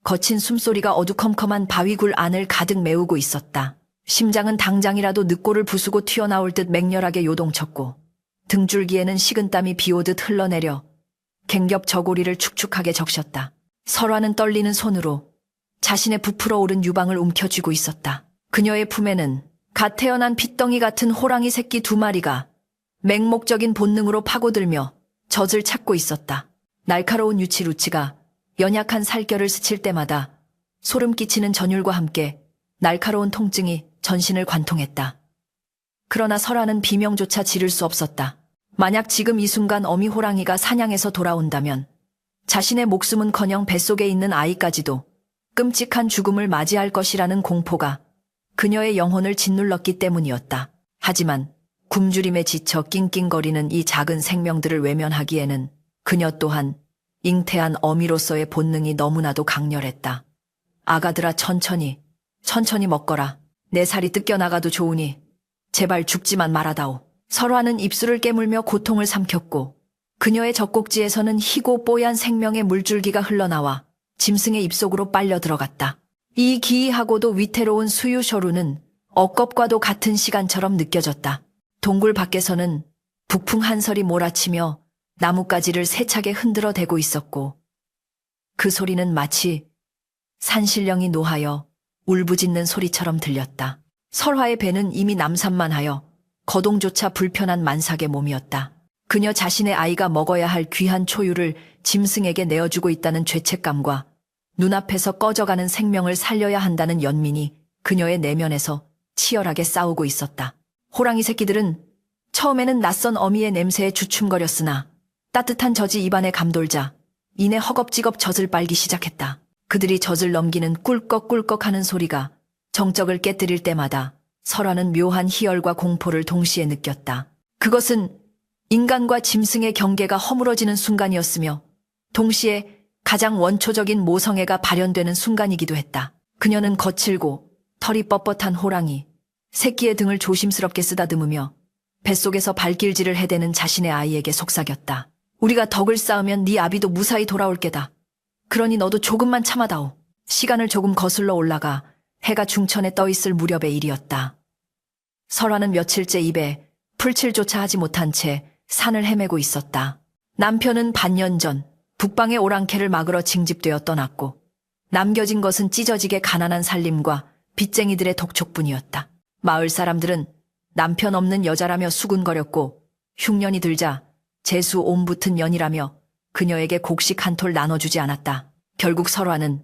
거친 숨소리가 어두컴컴한 바위굴 안을 가득 메우고 있었다. 심장은 당장이라도 늑골을 부수고 튀어나올 듯 맹렬하게 요동쳤고 등줄기에는 식은땀이 비오듯 흘러내려 갱겹 저고리를 축축하게 적셨다. 설화는 떨리는 손으로 자신의 부풀어 오른 유방을 움켜쥐고 있었다. 그녀의 품에는 갓 태어난 핏덩이 같은 호랑이 새끼 2마리가 맹목적인 본능으로 파고들며 젖을 찾고 있었다. 날카로운 유치루치가 연약한 살결을 스칠 때마다 소름 끼치는 전율과 함께 날카로운 통증이 전신을 관통했다. 그러나 설화는 비명조차 지를 수 없었다. 만약 지금 이 순간 어미 호랑이가 사냥해서 돌아온다면 자신의 목숨은커녕 뱃속에 있는 아이까지도 끔찍한 죽음을 맞이할 것이라는 공포가 그녀의 영혼을 짓눌렀기 때문이었다. 하지만 굶주림에 지쳐 낑낑거리는 이 작은 생명들을 외면하기에는 그녀 또한 잉태한 어미로서의 본능이 너무나도 강렬했다. 아가들아, 천천히 먹거라. 내 살이 뜯겨나가도 좋으니 제발 죽지만 말아다오. 설화는 입술을 깨물며 고통을 삼켰고 그녀의 젖꼭지에서는 희고 뽀얀 생명의 물줄기가 흘러나와 짐승의 입속으로 빨려 들어갔다. 이 기이하고도 위태로운 수유쇼루는 억겁과도 같은 시간처럼 느껴졌다. 동굴 밖에서는 북풍 한설이 몰아치며 나뭇가지를 세차게 흔들어 대고 있었고 그 소리는 마치 산신령이 노하여 울부짖는 소리처럼 들렸다. 설화의 배는 이미 남산만하여 거동조차 불편한 만삭의 몸이었다. 그녀 자신의 아이가 먹어야 할 귀한 초유를 짐승에게 내어주고 있다는 죄책감과 눈앞에서 꺼져가는 생명을 살려야 한다는 연민이 그녀의 내면에서 치열하게 싸우고 있었다. 호랑이 새끼들은 처음에는 낯선 어미의 냄새에 주춤거렸으나 따뜻한 젖이 입안에 감돌자 이내 허겁지겁 젖을 빨기 시작했다. 그들이 젖을 넘기는 꿀꺽꿀꺽하는 소리가 정적을 깨뜨릴 때마다 설화는 묘한 희열과 공포를 동시에 느꼈다. 그것은 인간과 짐승의 경계가 허물어지는 순간이었으며 동시에 가장 원초적인 모성애가 발현되는 순간이기도 했다. 그녀는 거칠고 털이 뻣뻣한 호랑이 새끼의 등을 조심스럽게 쓰다듬으며 뱃속에서 발길질을 해대는 자신의 아이에게 속삭였다. 우리가 덕을 쌓으면 네 아비도 무사히 돌아올 게다. 그러니 너도 조금만 참아다오. 시간을 조금 거슬러 올라가 해가 중천에 떠있을 무렵의 일이었다. 설화는 며칠째 입에 풀칠조차 하지 못한 채 산을 헤매고 있었다. 남편은 반년 전 북방의 오랑캐를 막으러 징집되어 떠났고 남겨진 것은 찢어지게 가난한 살림과 빚쟁이들의 독촉뿐이었다. 마을 사람들은 남편 없는 여자라며 수군거렸고 흉년이 들자 재수 옴붙은 년이라며 그녀에게 곡식 한 톨 나눠주지 않았다. 결국 설화는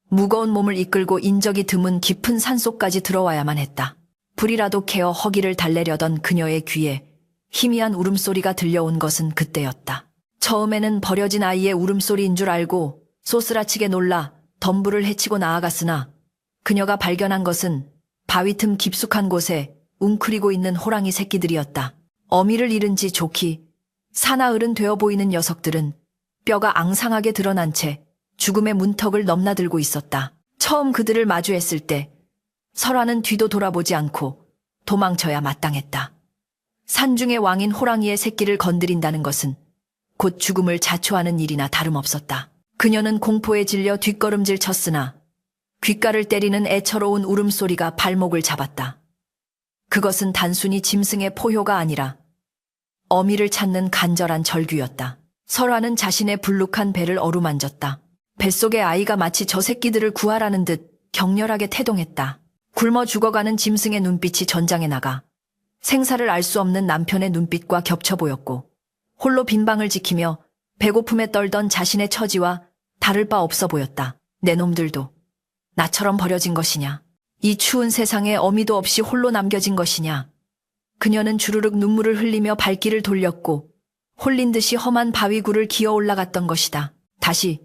무거운 몸을 이끌고 인적이 드문 깊은 산속까지 들어와야만 했다. 불이라도 캐어 허기를 달래려던 그녀의 귀에 희미한 울음소리가 들려온 것은 그때였다. 처음에는 버려진 아이의 울음소리인 줄 알고 쏘스라치게 놀라 덤불을 헤치고 나아갔으나 그녀가 발견한 것은 바위 틈 깊숙한 곳에 웅크리고 있는 호랑이 새끼들이었다. 어미를 잃은 지 좋기 사나흘은 되어 보이는 녀석들은 뼈가 앙상하게 드러난 채 죽음의 문턱을 넘나들고 있었다. 처음 그들을 마주했을 때 설화는 뒤도 돌아보지 않고 도망쳐야 마땅했다. 산중의 왕인 호랑이의 새끼를 건드린다는 것은 곧 죽음을 자초하는 일이나 다름없었다. 그녀는 공포에 질려 뒷걸음질 쳤으나 귓가를 때리는 애처로운 울음소리가 발목을 잡았다. 그것은 단순히 짐승의 포효가 아니라 어미를 찾는 간절한 절규였다. 설화는 자신의 불룩한 배를 어루만졌다. 뱃속의 아이가 마치 저 새끼들을 구하라는 듯 격렬하게 태동했다. 굶어 죽어가는 짐승의 눈빛이 전장에 나가 생사를 알 수 없는 남편의 눈빛과 겹쳐 보였고 홀로 빈방을 지키며 배고픔에 떨던 자신의 처지와 다를 바 없어 보였다. 내 놈들도 나처럼 버려진 것이냐? 이 추운 세상에 어미도 없이 홀로 남겨진 것이냐? 그녀는 주르륵 눈물을 흘리며 발길을 돌렸고 홀린 듯이 험한 바위굴을 기어 올라갔던 것이다. 다시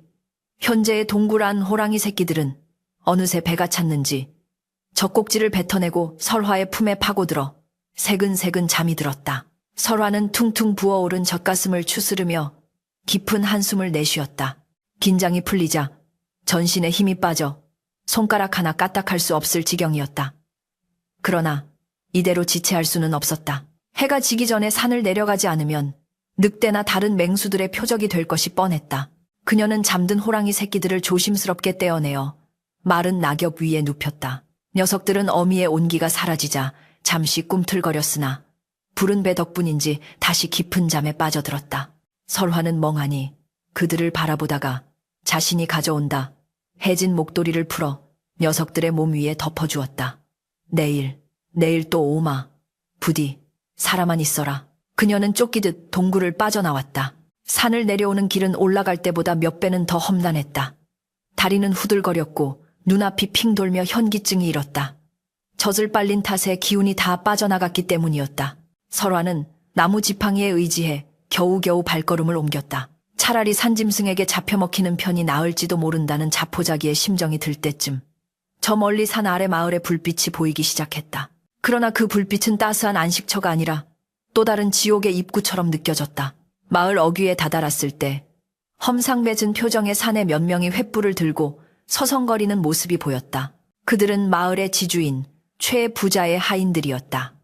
현재의 동굴 안 호랑이 새끼들은 어느새 배가 찼는지 젖꼭지를 뱉어내고 설화의 품에 파고들어 새근새근 잠이 들었다. 설화는 퉁퉁 부어오른 젖가슴을 추스르며 깊은 한숨을 내쉬었다. 긴장이 풀리자 전신에 힘이 빠져 손가락 하나 까딱할 수 없을 지경이었다. 그러나 이대로 지체할 수는 없었다. 해가 지기 전에 산을 내려가지 않으면 늑대나 다른 맹수들의 표적이 될 것이 뻔했다. 그녀는 잠든 호랑이 새끼들을 조심스럽게 떼어내어 마른 낙엽 위에 눕혔다. 녀석들은 어미의 온기가 사라지자 잠시 꿈틀거렸으나 부른 배 덕분인지 다시 깊은 잠에 빠져들었다. 설화는 멍하니 그들을 바라보다가 자신이 가져온다 해진 목도리를 풀어 녀석들의 몸 위에 덮어주었다. 내일 또 오마. 부디 살아만 있어라. 그녀는 쫓기듯 동굴을 빠져나왔다. 산을 내려오는 길은 올라갈 때보다 몇 배는 더 험난했다. 다리는 후들거렸고 눈앞이 핑 돌며 현기증이 일었다. 젖을 빨린 탓에 기운이 다 빠져나갔기 때문이었다. 설화는 나무 지팡이에 의지해 겨우겨우 발걸음을 옮겼다. 차라리 산짐승에게 잡혀먹히는 편이 나을지도 모른다는 자포자기의 심정이 들 때쯤 저 멀리 산 아래 마을의 불빛이 보이기 시작했다. 그러나 그 불빛은 따스한 안식처가 아니라 또 다른 지옥의 입구처럼 느껴졌다. 마을 어귀에 다다랐을 때 험상궂은 표정의 산에 몇 명이 횃불을 들고 서성거리는 모습이 보였다. 그들은 마을의 지주인 최 부자의 하인들이었다.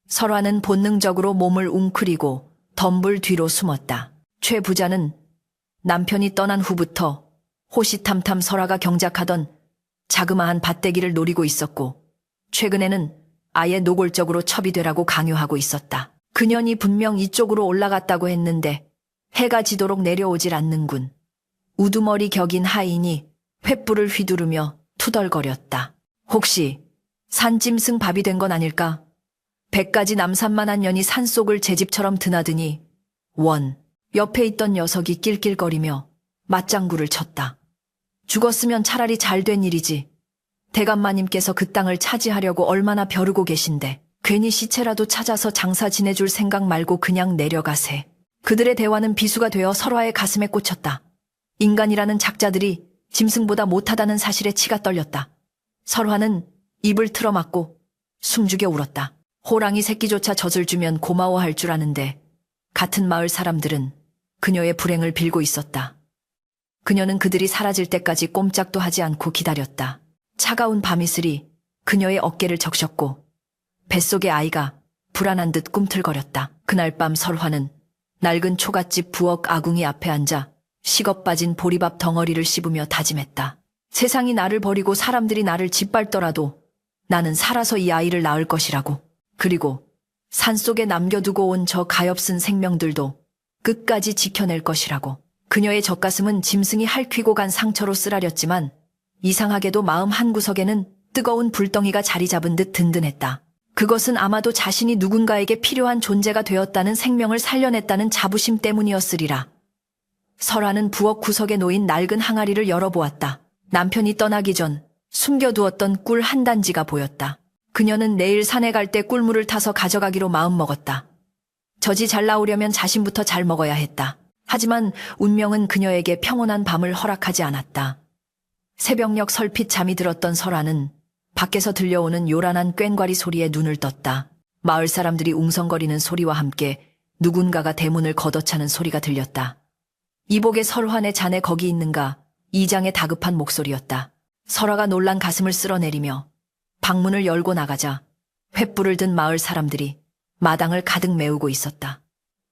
설화는 본능적으로 몸을 웅크리고 덤불 뒤로 숨었다. 최 부자는 남편이 떠난 후부터 호시탐탐 설화가 경작하던 자그마한 밭대기를 노리고 있었고 최근에는 아예 노골적으로 첩이 되라고 강요하고 있었다. 그년이 분명 이쪽으로 올라갔다고 했는데 해가 지도록 내려오질 않는군. 우두머리 격인 하인이 횃불을 휘두르며 투덜거렸다. 혹시 산짐승 밥이 된 건 아닐까? 100가지 남산만한 년이 산속을 제 집처럼 드나드니 원. 옆에 있던 녀석이 낄낄거리며 맞장구를 쳤다. 죽었으면 차라리 잘된 일이지. 대감마님께서 그 땅을 차지하려고 얼마나 벼르고 계신데 괜히 시체라도 찾아서 장사 지내줄 생각 말고 그냥 내려가세. 그들의 대화는 비수가 되어 설화의 가슴에 꽂혔다. 인간이라는 작자들이 짐승보다 못하다는 사실에 치가 떨렸다. 설화는 입을 틀어막고 숨죽여 울었다. 호랑이 새끼조차 젖을 주면 고마워할 줄 아는데 같은 마을 사람들은 그녀의 불행을 빌고 있었다. 그녀는 그들이 사라질 때까지 꼼짝도 하지 않고 기다렸다. 차가운 밤이슬이 그녀의 어깨를 적셨고 뱃속의 아이가 불안한 듯 꿈틀거렸다. 그날 밤 설화는 낡은 초가집 부엌 아궁이 앞에 앉아 식어 빠진 보리밥 덩어리를 씹으며 다짐했다. 세상이 나를 버리고 사람들이 나를 짓밟더라도 나는 살아서 이 아이를 낳을 것이라고. 그리고 산속에 남겨두고 온 저 가엾은 생명들도 끝까지 지켜낼 것이라고. 그녀의 젖가슴은 짐승이 핥히고 간 상처로 쓰라렸지만 이상하게도 마음 한구석에는 뜨거운 불덩이가 자리 잡은 듯 든든했다. 그것은 아마도 자신이 누군가에게 필요한 존재가 되었다는 생명을 살려냈다는 자부심 때문이었으리라. 설화는 부엌 구석에 놓인 낡은 항아리를 열어보았다. 남편이 떠나기 전 숨겨두었던 꿀 한 단지가 보였다. 그녀는 내일 산에 갈 때 꿀물을 타서 가져가기로 마음먹었다. 젖이 잘 나오려면 자신부터 잘 먹어야 했다. 하지만 운명은 그녀에게 평온한 밤을 허락하지 않았다. 새벽녘 설핏 잠이 들었던 설화는 밖에서 들려오는 요란한 꽹과리 소리에 눈을 떴다. 마을 사람들이 웅성거리는 소리와 함께 누군가가 대문을 걷어차는 소리가 들렸다. 이복의 설화네 자네 거기 있는가? 이장의 다급한 목소리였다. 설화가 놀란 가슴을 쓸어내리며 방문을 열고 나가자 횃불을 든 마을 사람들이 마당을 가득 메우고 있었다.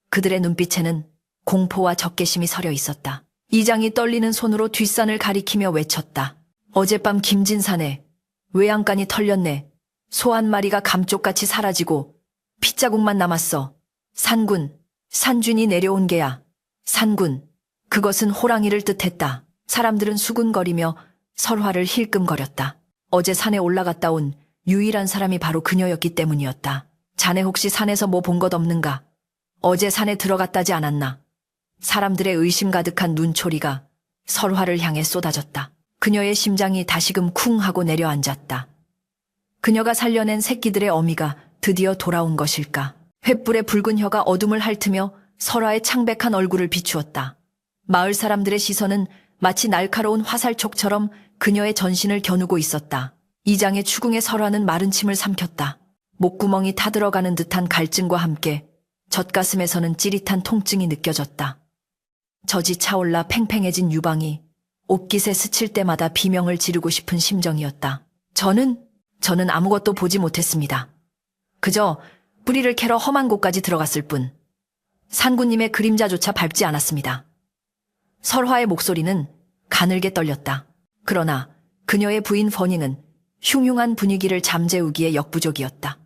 그들의 눈빛에는 공포와 적개심이 서려 있었다. 이장이 떨리는 손으로 뒷산을 가리키며 외쳤다. 어젯밤 김진산에 외양간이 털렸네. 소 한 마리가 감쪽같이 사라지고 핏자국만 남았어. 산군, 산준이 내려온 게야. 산군, 그것은 호랑이를 뜻했다. 사람들은 수군거리며 설화를 힐끔거렸다. 어제 산에 올라갔다 온 유일한 사람이 바로 그녀였기 때문이었다. 자네 혹시 산에서 뭐 본 것 없는가? 어제 산에 들어갔다지 않았나? 사람들의 의심 가득한 눈초리가 설화를 향해 쏟아졌다. 그녀의 심장이 다시금 쿵 하고 내려앉았다. 그녀가 살려낸 새끼들의 어미가 드디어 돌아온 것일까? 횃불의 붉은 혀가 어둠을 핥으며 설화의 창백한 얼굴을 비추었다. 마을 사람들의 시선은 마치 날카로운 화살촉처럼 그녀의 전신을 겨누고 있었다. 이장의 추궁에 설화는 마른 침을 삼켰다. 목구멍이 타들어가는 듯한 갈증과 함께 젖가슴에서는 찌릿한 통증이 느껴졌다. 젖이 차올라 팽팽해진 유방이 옷깃에 스칠 때마다 비명을 지르고 싶은 심정이었다. 저는 아무것도 보지 못했습니다. 그저 뿌리를 캐러 험한 곳까지 들어갔을 뿐 산군님의 그림자조차 밟지 않았습니다. 설화의 목소리는 가늘게 떨렸다. 그러나 그녀의 부인 버닝은 흉흉한 분위기를 잠재우기에 역부족이었다.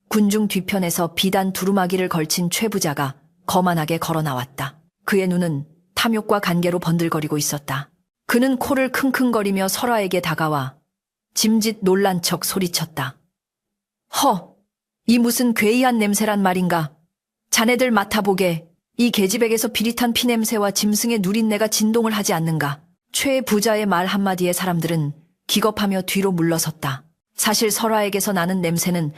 군중 뒤편에서 비단 두루마기를 걸친 최 부자가 거만하게 걸어 나왔다. 그의 눈은 탐욕과 간계로 번들거리고 있었다. 그는 코를 킁킁거리며 설화에게 다가와 짐짓 놀란 척 소리쳤다. 허! 이 무슨 괴이한 냄새란 말인가? 자네들 맡아보게. 이 계집액에서 비릿한 피냄새와 짐승의 누린내가 진동을 하지 않는가? 최 부자의 말 한마디에 사람들은 기겁하며 뒤로 물러섰다. 사실 설화에게서 나는 냄새는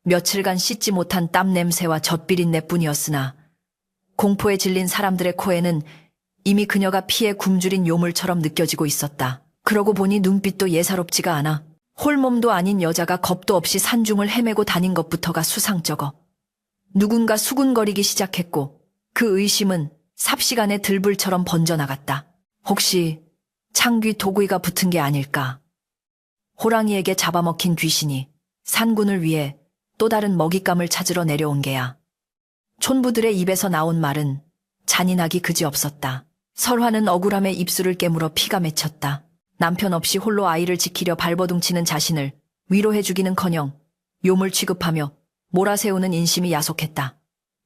며칠간 씻지 못한 땀 냄새와 젖비린내뿐이었으나 공포에 질린 사람들의 코에는 이미 그녀가 피에 굶주린 요물처럼 느껴지고 있었다. 그러고 보니 눈빛도 예사롭지가 않아. 홀몸도 아닌 여자가 겁도 없이 산중을 헤매고 다닌 것부터가 수상쩍어. 누군가 수군거리기 시작했고 그 의심은 삽시간에 들불처럼 번져나갔다. 혹시 창귀 도구이가 붙은 게 아닐까? 호랑이에게 잡아먹힌 귀신이 산군을 위해 또 다른 먹잇감을 찾으러 내려온 게야. 촌부들의 입에서 나온 말은 잔인하기 그지없었다. 설화는 억울함에 입술을 깨물어 피가 맺혔다. 남편 없이 홀로 아이를 지키려 발버둥치는 자신을 위로해주기는커녕 요물 취급하며 몰아세우는 인심이 야속했다.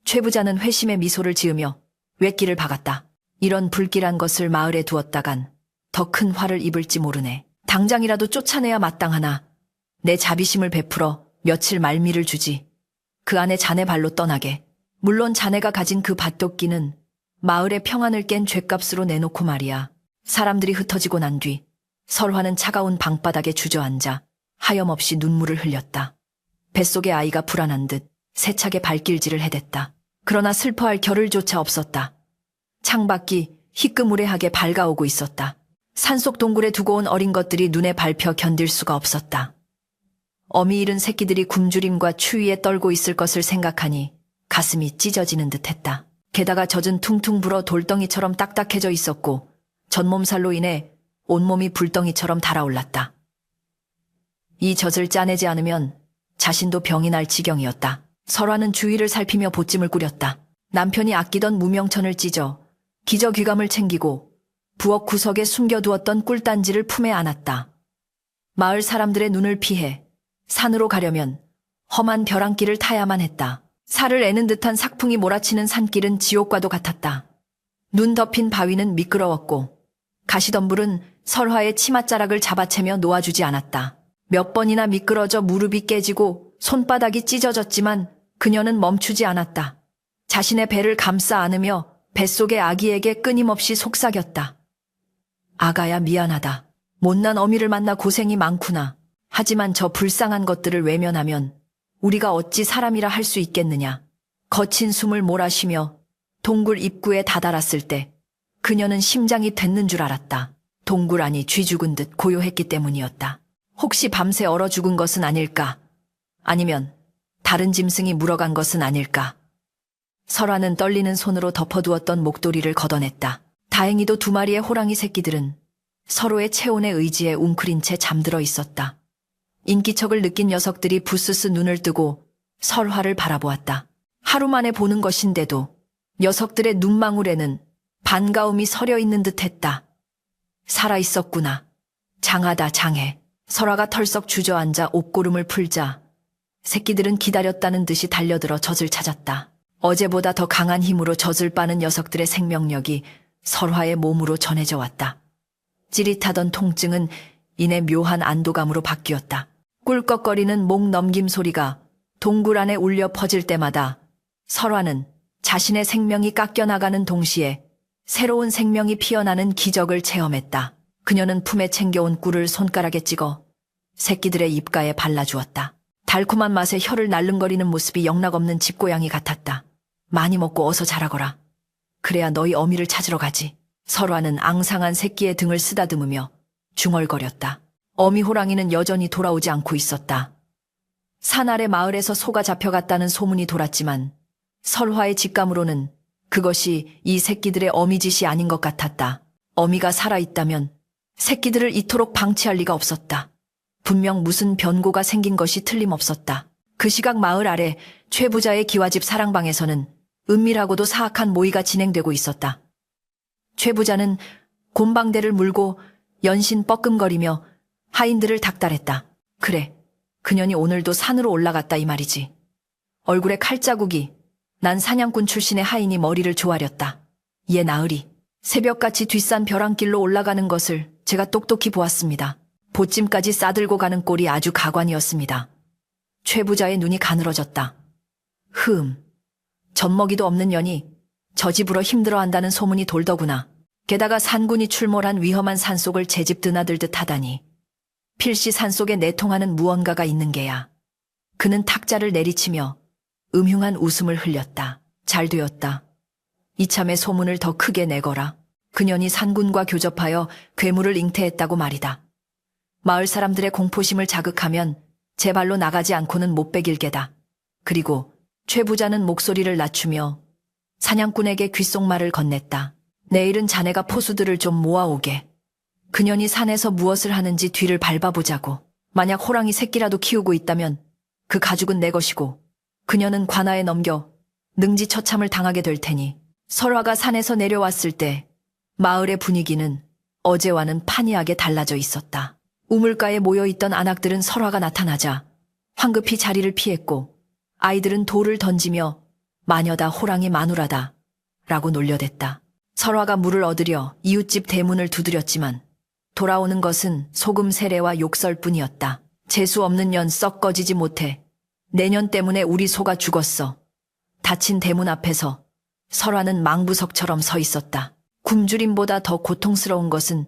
최 부자는 회심의 미소를 지으며 웻기를 박았다. 이런 불길한 것을 마을에 두었다간 더 큰 화를 입을지 모르네. 당장이라도 쫓아내야 마땅하나 내 자비심을 베풀어 며칠 말미를 주지. 그 안에 자네 발로 떠나게. 물론 자네가 가진 그 밭도끼는 마을의 평안을 깬 죗값으로 내놓고 말이야. 사람들이 흩어지고 난 뒤 설화는 차가운 방바닥에 주저앉아 하염없이 눈물을 흘렸다. 뱃속의 아이가 불안한 듯 세차게 발길질을 해댔다. 그러나 슬퍼할 겨를조차 없었다. 창밖이 희끄무레하게 밝아오고 있었다. 산속 동굴에 두고 온 어린 것들이 눈에 밟혀 견딜 수가 없었다. 어미 잃은 새끼들이 굶주림과 추위에 떨고 있을 것을 생각하니 가슴이 찢어지는 듯했다. 게다가 젖은 퉁퉁 불어 돌덩이처럼 딱딱해져 있었고 전몸살로 인해 온몸이 불덩이처럼 달아올랐다. 이 젖을 짜내지 않으면 자신도 병이 날 지경이었다. 설화는 주위를 살피며 보찜을 꾸렸다. 남편이 아끼던 무명천을 찢어 기저귀감을 챙기고 부엌 구석에 숨겨두었던 꿀단지를 품에 안았다. 마을 사람들의 눈을 피해 산으로 가려면 험한 벼랑길을 타야만 했다. 살을 애는 듯한 삭풍이 몰아치는 산길은 지옥과도 같았다. 눈 덮인 바위는 미끄러웠고 가시덤불은 설화의 치맛자락을 잡아채며 놓아주지 않았다. 몇 번이나 미끄러져 무릎이 깨지고 손바닥이 찢어졌지만 그녀는 멈추지 않았다. 자신의 배를 감싸 안으며 뱃속의 아기에게 끊임없이 속삭였다. 아가야 미안하다. 못난 어미를 만나 고생이 많구나. 하지만 저 불쌍한 것들을 외면하면 우리가 어찌 사람이라 할 수 있겠느냐. 거친 숨을 몰아쉬며 동굴 입구에 다다랐을 때 그녀는 심장이 됐는 줄 알았다. 동굴 안이 쥐 죽은 듯 고요했기 때문이었다. 혹시 밤새 얼어 죽은 것은 아닐까? 아니면 다른 짐승이 물어간 것은 아닐까? 설화는 떨리는 손으로 덮어두었던 목도리를 걷어냈다. 다행히도 두 마리의 호랑이 새끼들은 서로의 체온의 의지에 웅크린 채 잠들어 있었다. 인기척을 느낀 녀석들이 부스스 눈을 뜨고 설화를 바라보았다. 하루 만에 보는 것인데도 녀석들의 눈망울에는 반가움이 서려 있는 듯했다. 살아있었구나. 장하다 장해. 설화가 털썩 주저앉아 옷고름을 풀자 새끼들은 기다렸다는 듯이 달려들어 젖을 찾았다. 어제보다 더 강한 힘으로 젖을 빠는 녀석들의 생명력이 설화의 몸으로 전해져 왔다. 찌릿하던 통증은 이내 묘한 안도감으로 바뀌었다. 꿀꺽거리는 목 넘김 소리가 동굴 안에 울려 퍼질 때마다 설화는 자신의 생명이 깎여나가는 동시에 새로운 생명이 피어나는 기적을 체험했다. 그녀는 품에 챙겨온 꿀을 손가락에 찍어 새끼들의 입가에 발라주었다. 달콤한 맛에 혀를 날름거리는 모습이 영락없는 집고양이 같았다. 많이 먹고 어서 자라거라. 그래야 너희 어미를 찾으러 가지. 설화는 앙상한 새끼의 등을 쓰다듬으며 중얼거렸다. 어미 호랑이는 여전히 돌아오지 않고 있었다. 산 아래 마을에서 소가 잡혀갔다는 소문이 돌았지만 설화의 직감으로는 그것이 이 새끼들의 어미 짓이 아닌 것 같았다. 어미가 살아있다면 새끼들을 이토록 방치할 리가 없었다. 분명 무슨 변고가 생긴 것이 틀림없었다. 그 시각 마을 아래 최 부자의 기와집 사랑방에서는 은밀하고도 사악한 모의가 진행되고 있었다. 최 부자는 곰방대를 물고 연신 뻐끔거리며 하인들을 닥달했다. 그래, 그년이 오늘도 산으로 올라갔다 이 말이지. 얼굴에 칼자국이 난 사냥꾼 출신의 하인이 머리를 조아렸다. 얘 나으리, 새벽같이 뒷산 벼랑길로 올라가는 것을 제가 똑똑히 보았습니다. 보찜까지 싸들고 가는 꼴이 아주 가관이었습니다. 최 부자의 눈이 가늘어졌다. 젖먹이도 없는 년이 저 집으로 힘들어한다는 소문이 돌더구나. 게다가 산군이 출몰한 위험한 산속을 제 집 드나들듯 하다니. 필시 산속에 내통하는 무언가가 있는 게야. 그는 탁자를 내리치며 음흉한 웃음을 흘렸다. 잘 되었다. 이참에 소문을 더 크게 내거라. 그년이 산군과 교접하여 괴물을 잉태했다고 말이다. 마을 사람들의 공포심을 자극하면 제 발로 나가지 않고는 못 베길 게다. 그리고 최 부자는 목소리를 낮추며 사냥꾼에게 귓속말을 건넸다. 내일은 자네가 포수들을 좀 모아오게. 그년이 산에서 무엇을 하는지 뒤를 밟아보자고. 만약 호랑이 새끼라도 키우고 있다면 그 가죽은 내 것이고 그녀는 관아에 넘겨 능지처참을 당하게 될 테니. 설화가 산에서 내려왔을 때 마을의 분위기는 어제와는 판이하게 달라져 있었다. 우물가에 모여있던 안악들은 설화가 나타나자 황급히 자리를 피했고 아이들은 돌을 던지며 마녀다 호랑이 마누라다 라고 놀려댔다. 설화가 물을 얻으려 이웃집 대문을 두드렸지만 돌아오는 것은 소금 세례와 욕설뿐이었다. 재수 없는 년 썩 꺼지지 못해. 내년 때문에 우리 소가 죽었어. 닫힌 대문 앞에서 설화는 망부석처럼 서 있었다. 굶주림보다 더 고통스러운 것은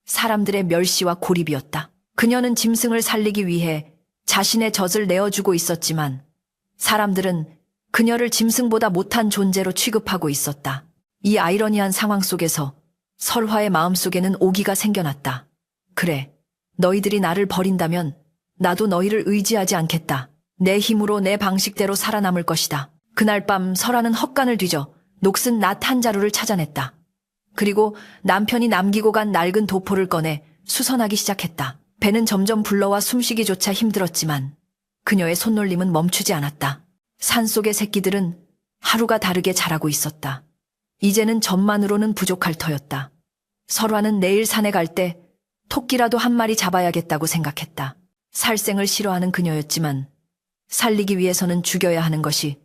사람들의 멸시와 고립이었다. 그녀는 짐승을 살리기 위해 자신의 젖을 내어주고 있었지만 사람들은 그녀를 짐승보다 못한 존재로 취급하고 있었다. 이 아이러니한 상황 속에서 설화의 마음속에는 오기가 생겨났다. 그래, 너희들이 나를 버린다면 나도 너희를 의지하지 않겠다. 내 힘으로 내 방식대로 살아남을 것이다. 그날 밤 설화는 헛간을 뒤져 녹슨 낫 한 자루를 찾아냈다. 그리고 남편이 남기고 간 낡은 도포를 꺼내 수선하기 시작했다. 배는 점점 불러와 숨쉬기조차 힘들었지만 그녀의 손놀림은 멈추지 않았다. 산속의 새끼들은 하루가 다르게 자라고 있었다. 이제는 젖만으로는 부족할 터였다. 설화는 내일 산에 갈 때 토끼라도 한 마리 잡아야겠다고 생각했다. 살생을 싫어하는 그녀였지만 살리기 위해서는 죽여야 하는 것이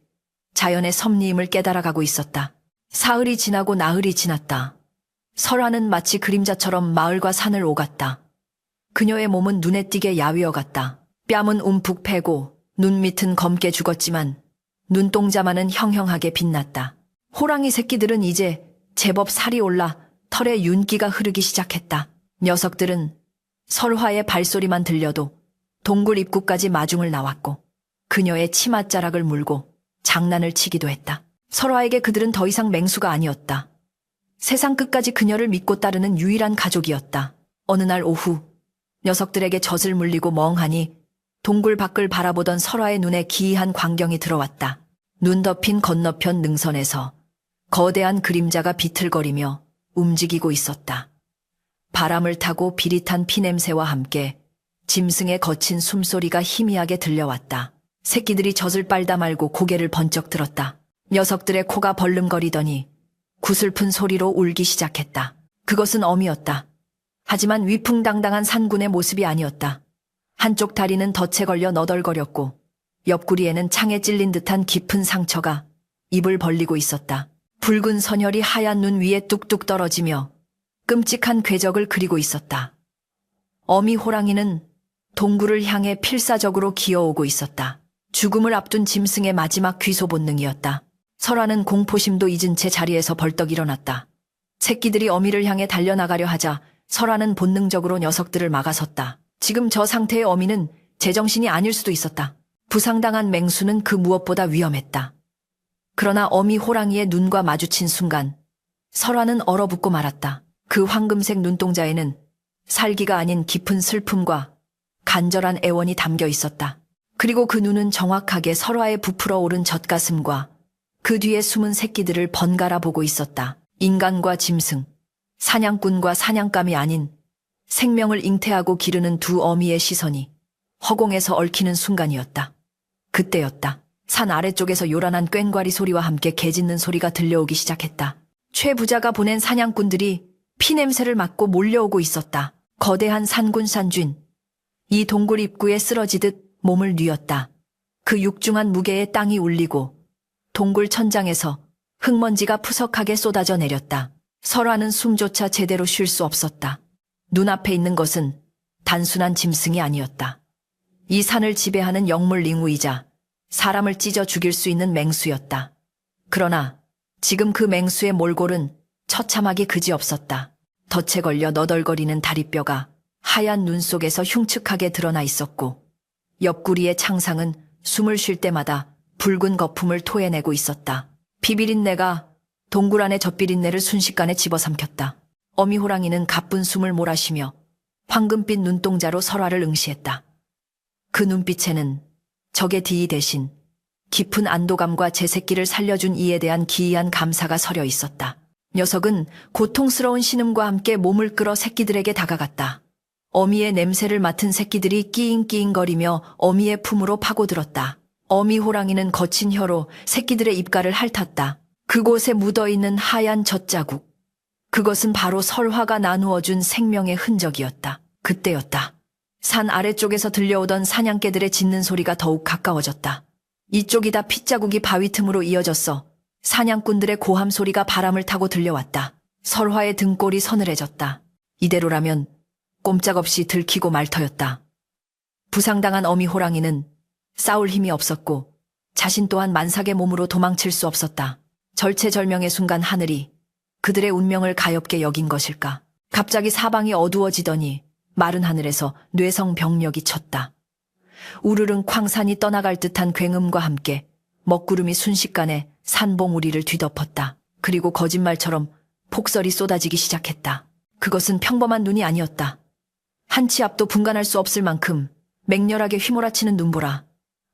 자연의 섭리임을 깨달아가고 있었다. 사흘이 지나고 나흘이 지났다. 설화는 마치 그림자처럼 마을과 산을 오갔다. 그녀의 몸은 눈에 띄게 야위어 갔다. 뺨은 움푹 패고 눈 밑은 검게 죽었지만 눈동자만은 형형하게 빛났다. 호랑이 새끼들은 이제 제법 살이 올라 털에 윤기가 흐르기 시작했다. 녀석들은 설화의 발소리만 들려도 동굴 입구까지 마중을 나왔고 그녀의 치맛자락을 물고 장난을 치기도 했다. 설화에게 그들은 더 이상 맹수가 아니었다. 세상 끝까지 그녀를 믿고 따르는 유일한 가족이었다. 어느 날 오후 녀석들에게 젖을 물리고 멍하니 동굴 밖을 바라보던 설화의 눈에 기이한 광경이 들어왔다. 눈 덮인 건너편 능선에서 거대한 그림자가 비틀거리며 움직이고 있었다. 바람을 타고 비릿한 피냄새와 함께 짐승의 거친 숨소리가 희미하게 들려왔다. 새끼들이 젖을 빨다 말고 고개를 번쩍 들었다. 녀석들의 코가 벌름거리더니 구슬픈 소리로 울기 시작했다. 그것은 어미였다. 하지만 위풍당당한 산군의 모습이 아니었다. 한쪽 다리는 덫에 걸려 너덜거렸고 옆구리에는 창에 찔린 듯한 깊은 상처가 입을 벌리고 있었다. 붉은 선혈이 하얀 눈 위에 뚝뚝 떨어지며 끔찍한 궤적을 그리고 있었다. 어미 호랑이는 동굴을 향해 필사적으로 기어오고 있었다. 죽음을 앞둔 짐승의 마지막 귀소 본능이었다. 설화는 공포심도 잊은 채 자리에서 벌떡 일어났다. 새끼들이 어미를 향해 달려나가려 하자 설화는 본능적으로 녀석들을 막아섰다. 지금 저 상태의 어미는 제정신이 아닐 수도 있었다. 부상당한 맹수는 그 무엇보다 위험했다. 그러나 어미 호랑이의 눈과 마주친 순간 설화는 얼어붙고 말았다. 그 황금색 눈동자에는 살기가 아닌 깊은 슬픔과 간절한 애원이 담겨 있었다. 그리고 그 눈은 정확하게 설화의 부풀어 오른 젖가슴과 그 뒤에 숨은 새끼들을 번갈아 보고 있었다. 인간과 짐승, 사냥꾼과 사냥감이 아닌 생명을 잉태하고 기르는 두 어미의 시선이 허공에서 얽히는 순간이었다. 그때였다. 산 아래쪽에서 요란한 꽹과리 소리와 함께 개 짖는 소리가 들려오기 시작했다. 최 부자가 보낸 사냥꾼들이 피냄새를 맡고 몰려오고 있었다. 거대한 산군 산쥔. 이 동굴 입구에 쓰러지듯 몸을 뉘었다. 그 육중한 무게에 땅이 울리고 동굴 천장에서 흙먼지가 푸석하게 쏟아져 내렸다. 설화는 숨조차 제대로 쉴 수 없었다. 눈앞에 있는 것은 단순한 짐승이 아니었다. 이 산을 지배하는 영물링우이자 사람을 찢어 죽일 수 있는 맹수였다. 그러나 지금 그 맹수의 몰골은 처참하기 그지없었다. 덫에 걸려 너덜거리는 다리뼈가 하얀 눈 속에서 흉측하게 드러나 있었고 옆구리의 창상은 숨을 쉴 때마다 붉은 거품을 토해내고 있었다. 비비린내가 동굴 안의 젖비린내를 순식간에 집어삼켰다. 어미호랑이는 가쁜 숨을 몰아쉬며 황금빛 눈동자로 설화를 응시했다. 그 눈빛에는 적의 뒤 대신 깊은 안도감과 제 새끼를 살려준 이에 대한 기이한 감사가 서려 있었다. 녀석은 고통스러운 신음과 함께 몸을 끌어 새끼들에게 다가갔다. 어미의 냄새를 맡은 새끼들이 끼잉끼잉거리며 어미의 품으로 파고들었다. 어미 호랑이는 거친 혀로 새끼들의 입가를 핥았다. 그곳에 묻어있는 하얀 젖자국. 그것은 바로 설화가 나누어준 생명의 흔적이었다. 그때였다. 산 아래쪽에서 들려오던 사냥개들의 짖는 소리가 더욱 가까워졌다. 이쪽이다. 핏자국이 바위 틈으로 이어졌어 사냥꾼들의 고함 소리가 바람을 타고 들려왔다. 설화의 등골이 서늘해졌다. 이대로라면 꼼짝없이 들키고 말 터였다. 부상당한 어미 호랑이는 싸울 힘이 없었고 자신 또한 만삭의 몸으로 도망칠 수 없었다. 절체절명의 순간 하늘이 그들의 운명을 가엾게 여긴 것일까. 갑자기 사방이 어두워지더니 마른 하늘에서 뇌성병력이 쳤다. 우르릉 쾅산이 떠나갈 듯한 굉음과 함께 먹구름이 순식간에 산봉우리를 뒤덮었다. 그리고 거짓말처럼 폭설이 쏟아지기 시작했다. 그것은 평범한 눈이 아니었다. 한치 앞도 분간할 수 없을 만큼 맹렬하게 휘몰아치는 눈보라.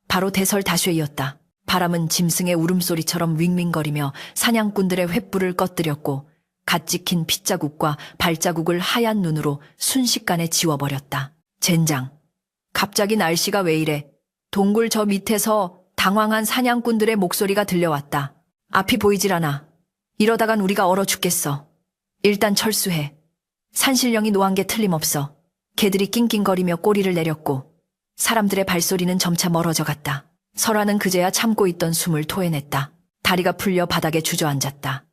바로 대설다쉐이었다. 바람은 짐승의 울음소리처럼 윙윙거리며 사냥꾼들의 횃불을 꺼뜨렸고 갓 찍힌 핏자국과 발자국을 하얀 눈으로 순식간에 지워버렸다. 젠장. 갑자기 날씨가 왜 이래? 동굴 저 밑에서 당황한 사냥꾼들의 목소리가 들려왔다. 앞이 보이질 않아. 이러다간 우리가 얼어 죽겠어. 일단 철수해. 산신령이 노한 게 틀림없어. 개들이 낑낑거리며 꼬리를 내렸고 사람들의 발소리는 점차 멀어져 갔다. 설화는 그제야 참고 있던 숨을 토해냈다. 다리가 풀려 바닥에 주저앉았다.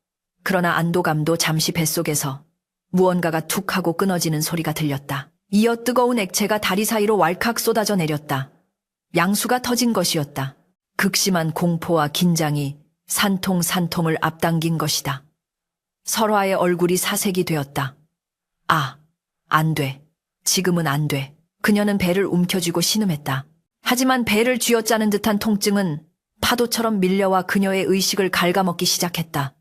그러나 안도감도 잠시 뱃속에서 무언가가 툭 하고 끊어지는 소리가 들렸다. 이어 뜨거운 액체가 다리 사이로 왈칵 쏟아져 내렸다. 양수가 터진 것이었다. 극심한 공포와 긴장이 산통산통을 앞당긴 것이다. 설화의 얼굴이 사색이 되었다. 아, 안 돼. 지금은 안 돼. 그녀는 배를 움켜쥐고 신음했다. 하지만 배를 쥐어짜는 듯한 통증은 파도처럼 밀려와 그녀의 의식을 갉아먹기 시작했다.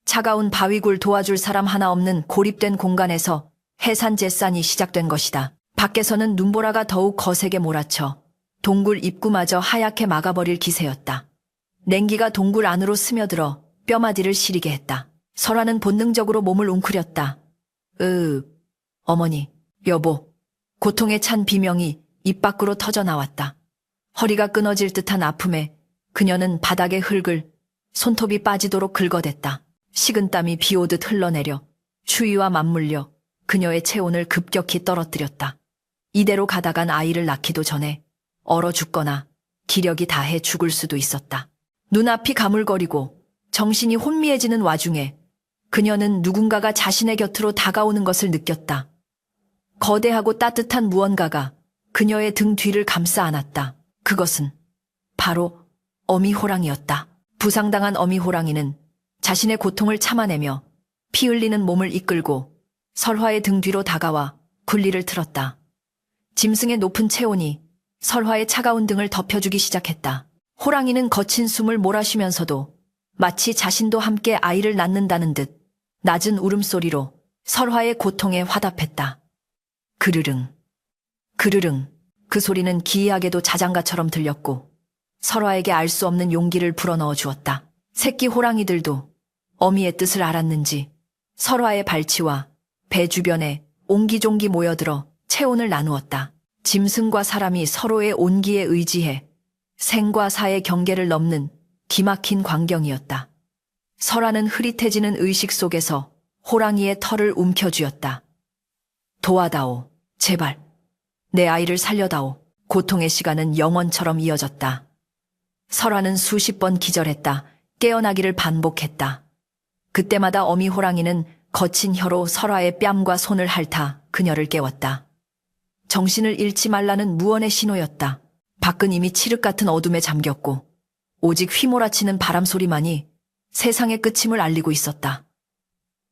차가운 바위굴 도와줄 사람 하나 없는 고립된 공간에서 해산재산이 시작된 것이다. 밖에서는 눈보라가 더욱 거세게 몰아쳐 동굴 입구마저 하얗게 막아버릴 기세였다. 냉기가 동굴 안으로 스며들어 뼈마디를 시리게 했다. 설화는 본능적으로 몸을 웅크렸다. 어머니, 여보. 고통에 찬 비명이 입 밖으로 터져 나왔다. 허리가 끊어질 듯한 아픔에 그녀는 바닥의 흙을 손톱이 빠지도록 긁어댔다. 식은땀이 비오듯 흘러내려 추위와 맞물려 그녀의 체온을 급격히 떨어뜨렸다. 이대로 가다간 아이를 낳기도 전에 얼어 죽거나 기력이 다해 죽을 수도 있었다. 눈앞이 가물거리고 정신이 혼미해지는 와중에 그녀는 누군가가 자신의 곁으로 다가오는 것을 느꼈다. 거대하고 따뜻한 무언가가 그녀의 등 뒤를 감싸 안았다. 그것은 바로 어미 호랑이였다. 부상당한 어미 호랑이는 자신의 고통을 참아내며 피 흘리는 몸을 이끌고 설화의 등 뒤로 다가와 굴리를 틀었다. 짐승의 높은 체온이 설화의 차가운 등을 덮여주기 시작했다. 호랑이는 거친 숨을 몰아쉬면서도 마치 자신도 함께 아이를 낳는다는 듯 낮은 울음소리로 설화의 고통에 화답했다. 그르릉, 그르릉. 그 소리는 기이하게도 자장가처럼 들렸고 설화에게 알 수 없는 용기를 불어넣어 주었다. 새끼 호랑이들도 어미의 뜻을 알았는지 설화의 발치와 배 주변에 옹기종기 모여들어 체온을 나누었다. 짐승과 사람이 서로의 온기에 의지해 생과 사의 경계를 넘는 기막힌 광경이었다. 설아는 흐릿해지는 의식 속에서 호랑이의 털을 움켜쥐었다. 도와다오. 제발. 내 아이를 살려다오. 고통의 시간은 영원처럼 이어졌다. 설아는 수십 번 기절했다. 깨어나기를 반복했다. 그때마다 어미 호랑이는 거친 혀로 설아의 뺨과 손을 핥아 그녀를 깨웠다. 정신을 잃지 말라는 무언의 신호였다. 밖은 이미 칠흑 같은 어둠에 잠겼고 오직 휘몰아치는 바람 소리만이 세상의 끝임을 알리고 있었다.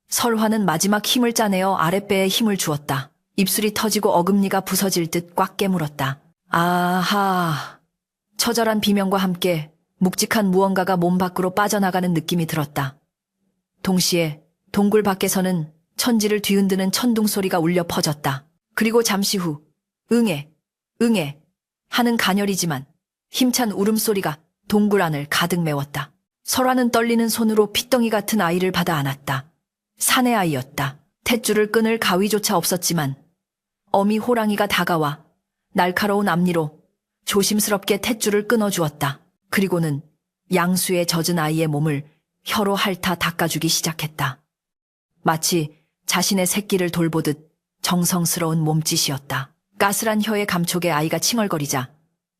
설화는 마지막 힘을 짜내어 아랫배에 힘을 주었다. 입술이 터지고 어금니가 부서질 듯 꽉 깨물었다. 아하. 처절한 비명과 함께 묵직한 무언가가 몸 밖으로 빠져나가는 느낌이 들었다. 동시에 동굴 밖에서는 천지를 뒤흔드는 천둥 소리가 울려 퍼졌다. 그리고 잠시 후 응애, 응애 하는 가녀리지만 힘찬 울음소리가 동굴 안을 가득 메웠다. 설화는 떨리는 손으로 핏덩이 같은 아이를 받아 안았다. 사내 아이였다. 탯줄을 끊을 가위조차 없었지만 어미 호랑이가 다가와 날카로운 앞니로 조심스럽게 탯줄을 끊어주었다. 그리고는 양수에 젖은 아이의 몸을 혀로 핥아 닦아주기 시작했다. 마치 자신의 새끼를 돌보듯 정성스러운 몸짓이었다. 까슬한 혀의 감촉에 아이가 칭얼거리자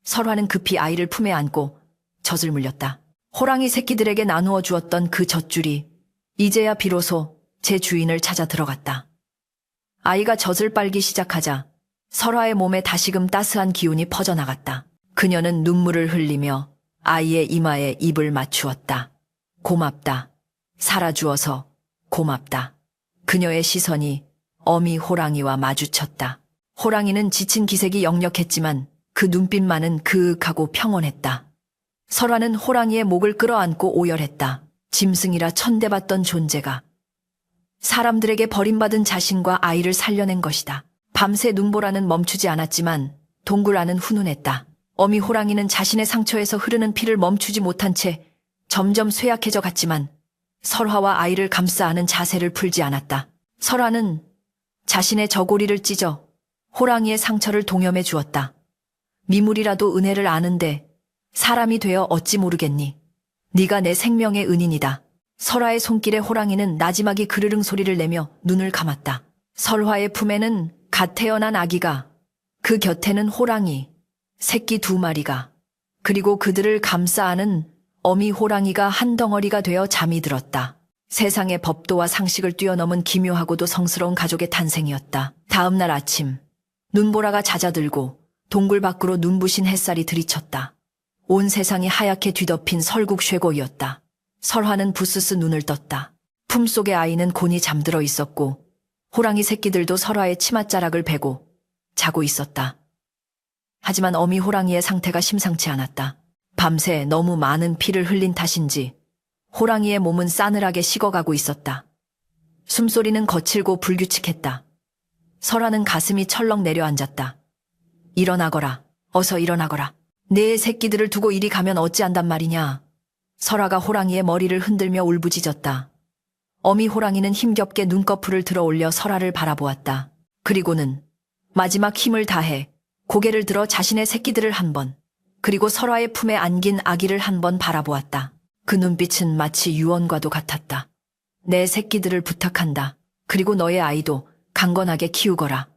설화는 급히 아이를 품에 안고 젖을 물렸다. 호랑이 새끼들에게 나누어 주었던 그 젖줄이 이제야 비로소 제 주인을 찾아 들어갔다. 아이가 젖을 빨기 시작하자 설화의 몸에 다시금 따스한 기운이 퍼져나갔다. 그녀는 눈물을 흘리며 아이의 이마에 입을 맞추었다. 고맙다. 살아주어서 고맙다. 그녀의 시선이 어미 호랑이와 마주쳤다. 호랑이는 지친 기색이 역력했지만 그 눈빛만은 그윽하고 평온했다. 설화는 호랑이의 목을 끌어안고 오열했다. 짐승이라 천대받던 존재가 사람들에게 버림받은 자신과 아이를 살려낸 것이다. 밤새 눈보라는 멈추지 않았지만 동굴 안은 훈훈했다. 어미 호랑이는 자신의 상처에서 흐르는 피를 멈추지 못한 채 점점 쇠약해져 갔지만 설화와 아이를 감싸 안은 자세를 풀지 않았다. 설화는 자신의 저고리를 찢어 호랑이의 상처를 동염해 주었다. 미물이라도 은혜를 아는데 사람이 되어 어찌 모르겠니? 네가 내 생명의 은인이다. 설화의 손길에 호랑이는 나지막이 그르릉 소리를 내며 눈을 감았다. 설화의 품에는 갓 태어난 아기가, 그 곁에는 호랑이, 새끼 2마리가, 그리고 그들을 감싸 안은 어미 호랑이가 한 덩어리가 되어 잠이 들었다. 세상의 법도와 상식을 뛰어넘은 기묘하고도 성스러운 가족의 탄생이었다. 다음 날 아침, 눈보라가 잦아들고 동굴 밖으로 눈부신 햇살이 들이쳤다. 온 세상이 하얗게 뒤덮인 설국 쇠고이었다. 설화는 부스스 눈을 떴다. 품속의 아이는 곤히 잠들어 있었고 호랑이 새끼들도 설화의 치맛자락을 베고 자고 있었다. 하지만 어미 호랑이의 상태가 심상치 않았다. 밤새 너무 많은 피를 흘린 탓인지 호랑이의 몸은 싸늘하게 식어가고 있었다. 숨소리는 거칠고 불규칙했다. 설화는 가슴이 철렁 내려앉았다. 일어나거라. 어서 일어나거라. 내 새끼들을 두고 이리 가면 어찌한단 말이냐. 설화가 호랑이의 머리를 흔들며 울부짖었다. 어미 호랑이는 힘겹게 눈꺼풀을 들어 올려 설화를 바라보았다. 그리고는 마지막 힘을 다해 고개를 들어 자신의 새끼들을 한 번, 그리고 설화의 품에 안긴 아기를 한 번 바라보았다. 그 눈빛은 마치 유언과도 같았다. 내 새끼들을 부탁한다. 그리고 너의 아이도 강건하게 키우거라.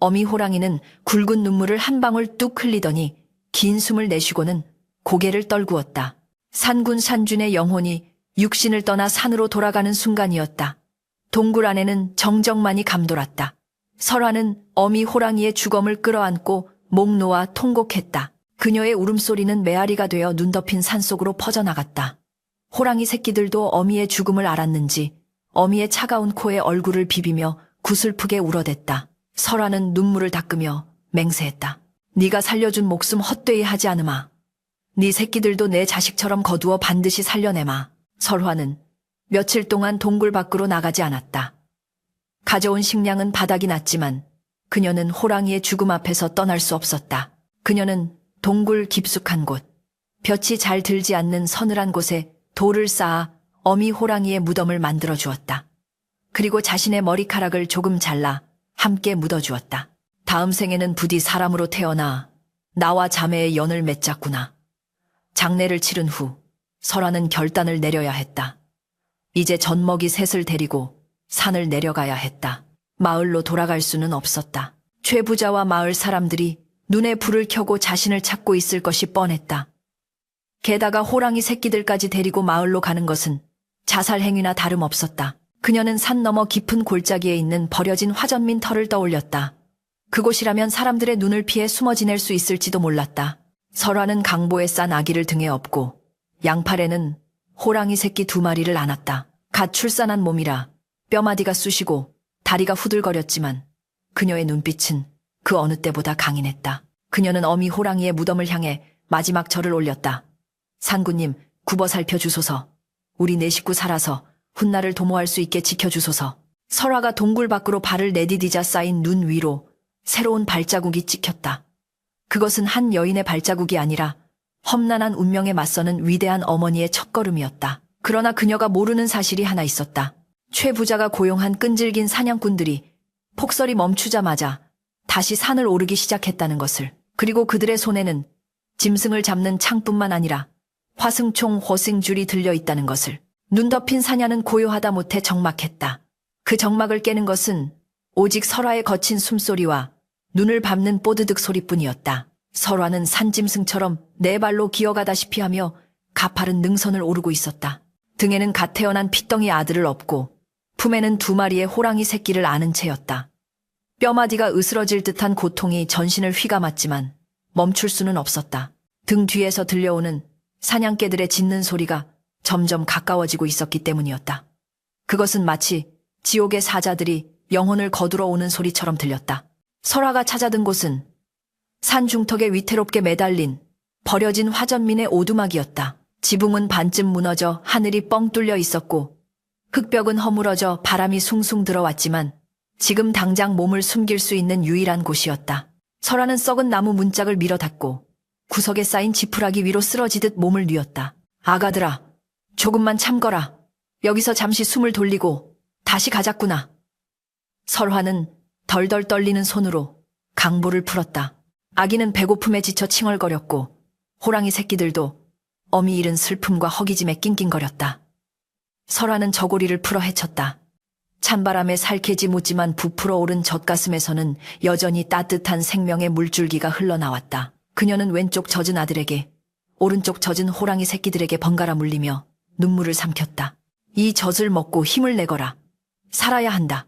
어미 호랑이는 굵은 눈물을 한 방울 뚝 흘리더니 긴 숨을 내쉬고는 고개를 떨구었다. 산군 산준의 영혼이 육신을 떠나 산으로 돌아가는 순간이었다. 동굴 안에는 정적만이 감돌았다. 설화는 어미 호랑이의 주검을 끌어안고 목 놓아 통곡했다. 그녀의 울음소리는 메아리가 되어 눈 덮인 산속으로 퍼져나갔다. 호랑이 새끼들도 어미의 죽음을 알았는지 어미의 차가운 코에 얼굴을 비비며 구슬프게 울어댔다. 설화는 눈물을 닦으며 맹세했다. 네가 살려준 목숨 헛되이 하지 않으마. 네 새끼들도 내 자식처럼 거두어 반드시 살려내마. 설화는 며칠 동안 동굴 밖으로 나가지 않았다. 가져온 식량은 바닥이 났지만 그녀는 호랑이의 죽음 앞에서 떠날 수 없었다. 그녀는 동굴 깊숙한 곳, 볕이 잘 들지 않는 서늘한 곳에 돌을 쌓아 어미 호랑이의 무덤을 만들어 주었다. 그리고 자신의 머리카락을 조금 잘라 함께 묻어주었다. 다음 생에는 부디 사람으로 태어나 나와 자매의 연을 맺자꾸나. 장례를 치른 후 설화는 결단을 내려야 했다. 이제 젖먹이 셋을 데리고 산을 내려가야 했다. 마을로 돌아갈 수는 없었다. 최 부자와 마을 사람들이 눈에 불을 켜고 자신을 찾고 있을 것이 뻔했다. 게다가 호랑이 새끼들까지 데리고 마을로 가는 것은 자살 행위나 다름없었다. 그녀는 산 너머 깊은 골짜기에 있는 버려진 화전민 터를 떠올렸다. 그곳이라면 사람들의 눈을 피해 숨어 지낼 수 있을지도 몰랐다. 설화는 강보에 싼 아기를 등에 업고 양팔에는 호랑이 새끼 2마리를 안았다. 갓 출산한 몸이라 뼈마디가 쑤시고 다리가 후들거렸지만 그녀의 눈빛은 그 어느 때보다 강인했다. 그녀는 어미 호랑이의 무덤을 향해 마지막 절을 올렸다. 산구님, 굽어 살펴주소서. 우리 네 식구 살아서 훗날을 도모할 수 있게 지켜주소서. 설화가 동굴 밖으로 발을 내디디자 쌓인 눈 위로 새로운 발자국이 찍혔다. 그것은 한 여인의 발자국이 아니라 험난한 운명에 맞서는 위대한 어머니의 첫걸음이었다. 그러나 그녀가 모르는 사실이 하나 있었다. 최 부자가 고용한 끈질긴 사냥꾼들이 폭설이 멈추자마자 다시 산을 오르기 시작했다는 것을, 그리고 그들의 손에는 짐승을 잡는 창뿐만 아니라 화승총 호승줄이 들려있다는 것을. 눈 덮인 사냐는 고요하다 못해 적막했다. 그 적막을 깨는 것은 오직 설화의 거친 숨소리와 눈을 밟는 뽀드득 소리뿐이었다. 설화는 산짐승처럼 네 발로 기어가다시피 하며 가파른 능선을 오르고 있었다. 등에는 갓 태어난 핏덩이 아들을 업고 품에는 2마리의 호랑이 새끼를 안은 채였다. 뼈마디가 으스러질 듯한 고통이 전신을 휘감았지만 멈출 수는 없었다. 등 뒤에서 들려오는 사냥개들의 짖는 소리가 점점 가까워지고 있었기 때문이었다. 그것은 마치 지옥의 사자들이 영혼을 거두러 오는 소리처럼 들렸다. 설화가 찾아든 곳은 산 중턱에 위태롭게 매달린 버려진 화전민의 오두막이었다. 지붕은 반쯤 무너져 하늘이 뻥 뚫려 있었고 흙벽은 허물어져 바람이 숭숭 들어왔지만 지금 당장 몸을 숨길 수 있는 유일한 곳이었다. 설화는 썩은 나무 문짝을 밀어 닫고 구석에 쌓인 지푸라기 위로 쓰러지듯 몸을 뉘었다. 아가들아, 조금만 참거라. 여기서 잠시 숨을 돌리고 다시 가자꾸나. 설화는 덜덜 떨리는 손으로 강보를 풀었다. 아기는 배고픔에 지쳐 칭얼거렸고 호랑이 새끼들도 어미 잃은 슬픔과 허기짐에 낑낑거렸다. 설화는 저고리를 풀어 헤쳤다. 찬바람에 살케지 묻지만 부풀어 오른 젖가슴에서는 여전히 따뜻한 생명의 물줄기가 흘러나왔다. 그녀는 왼쪽 젖은 아들에게, 오른쪽 젖은 호랑이 새끼들에게 번갈아 물리며 눈물을 삼켰다. 이 젖을 먹고 힘을 내거라. 살아야 한다.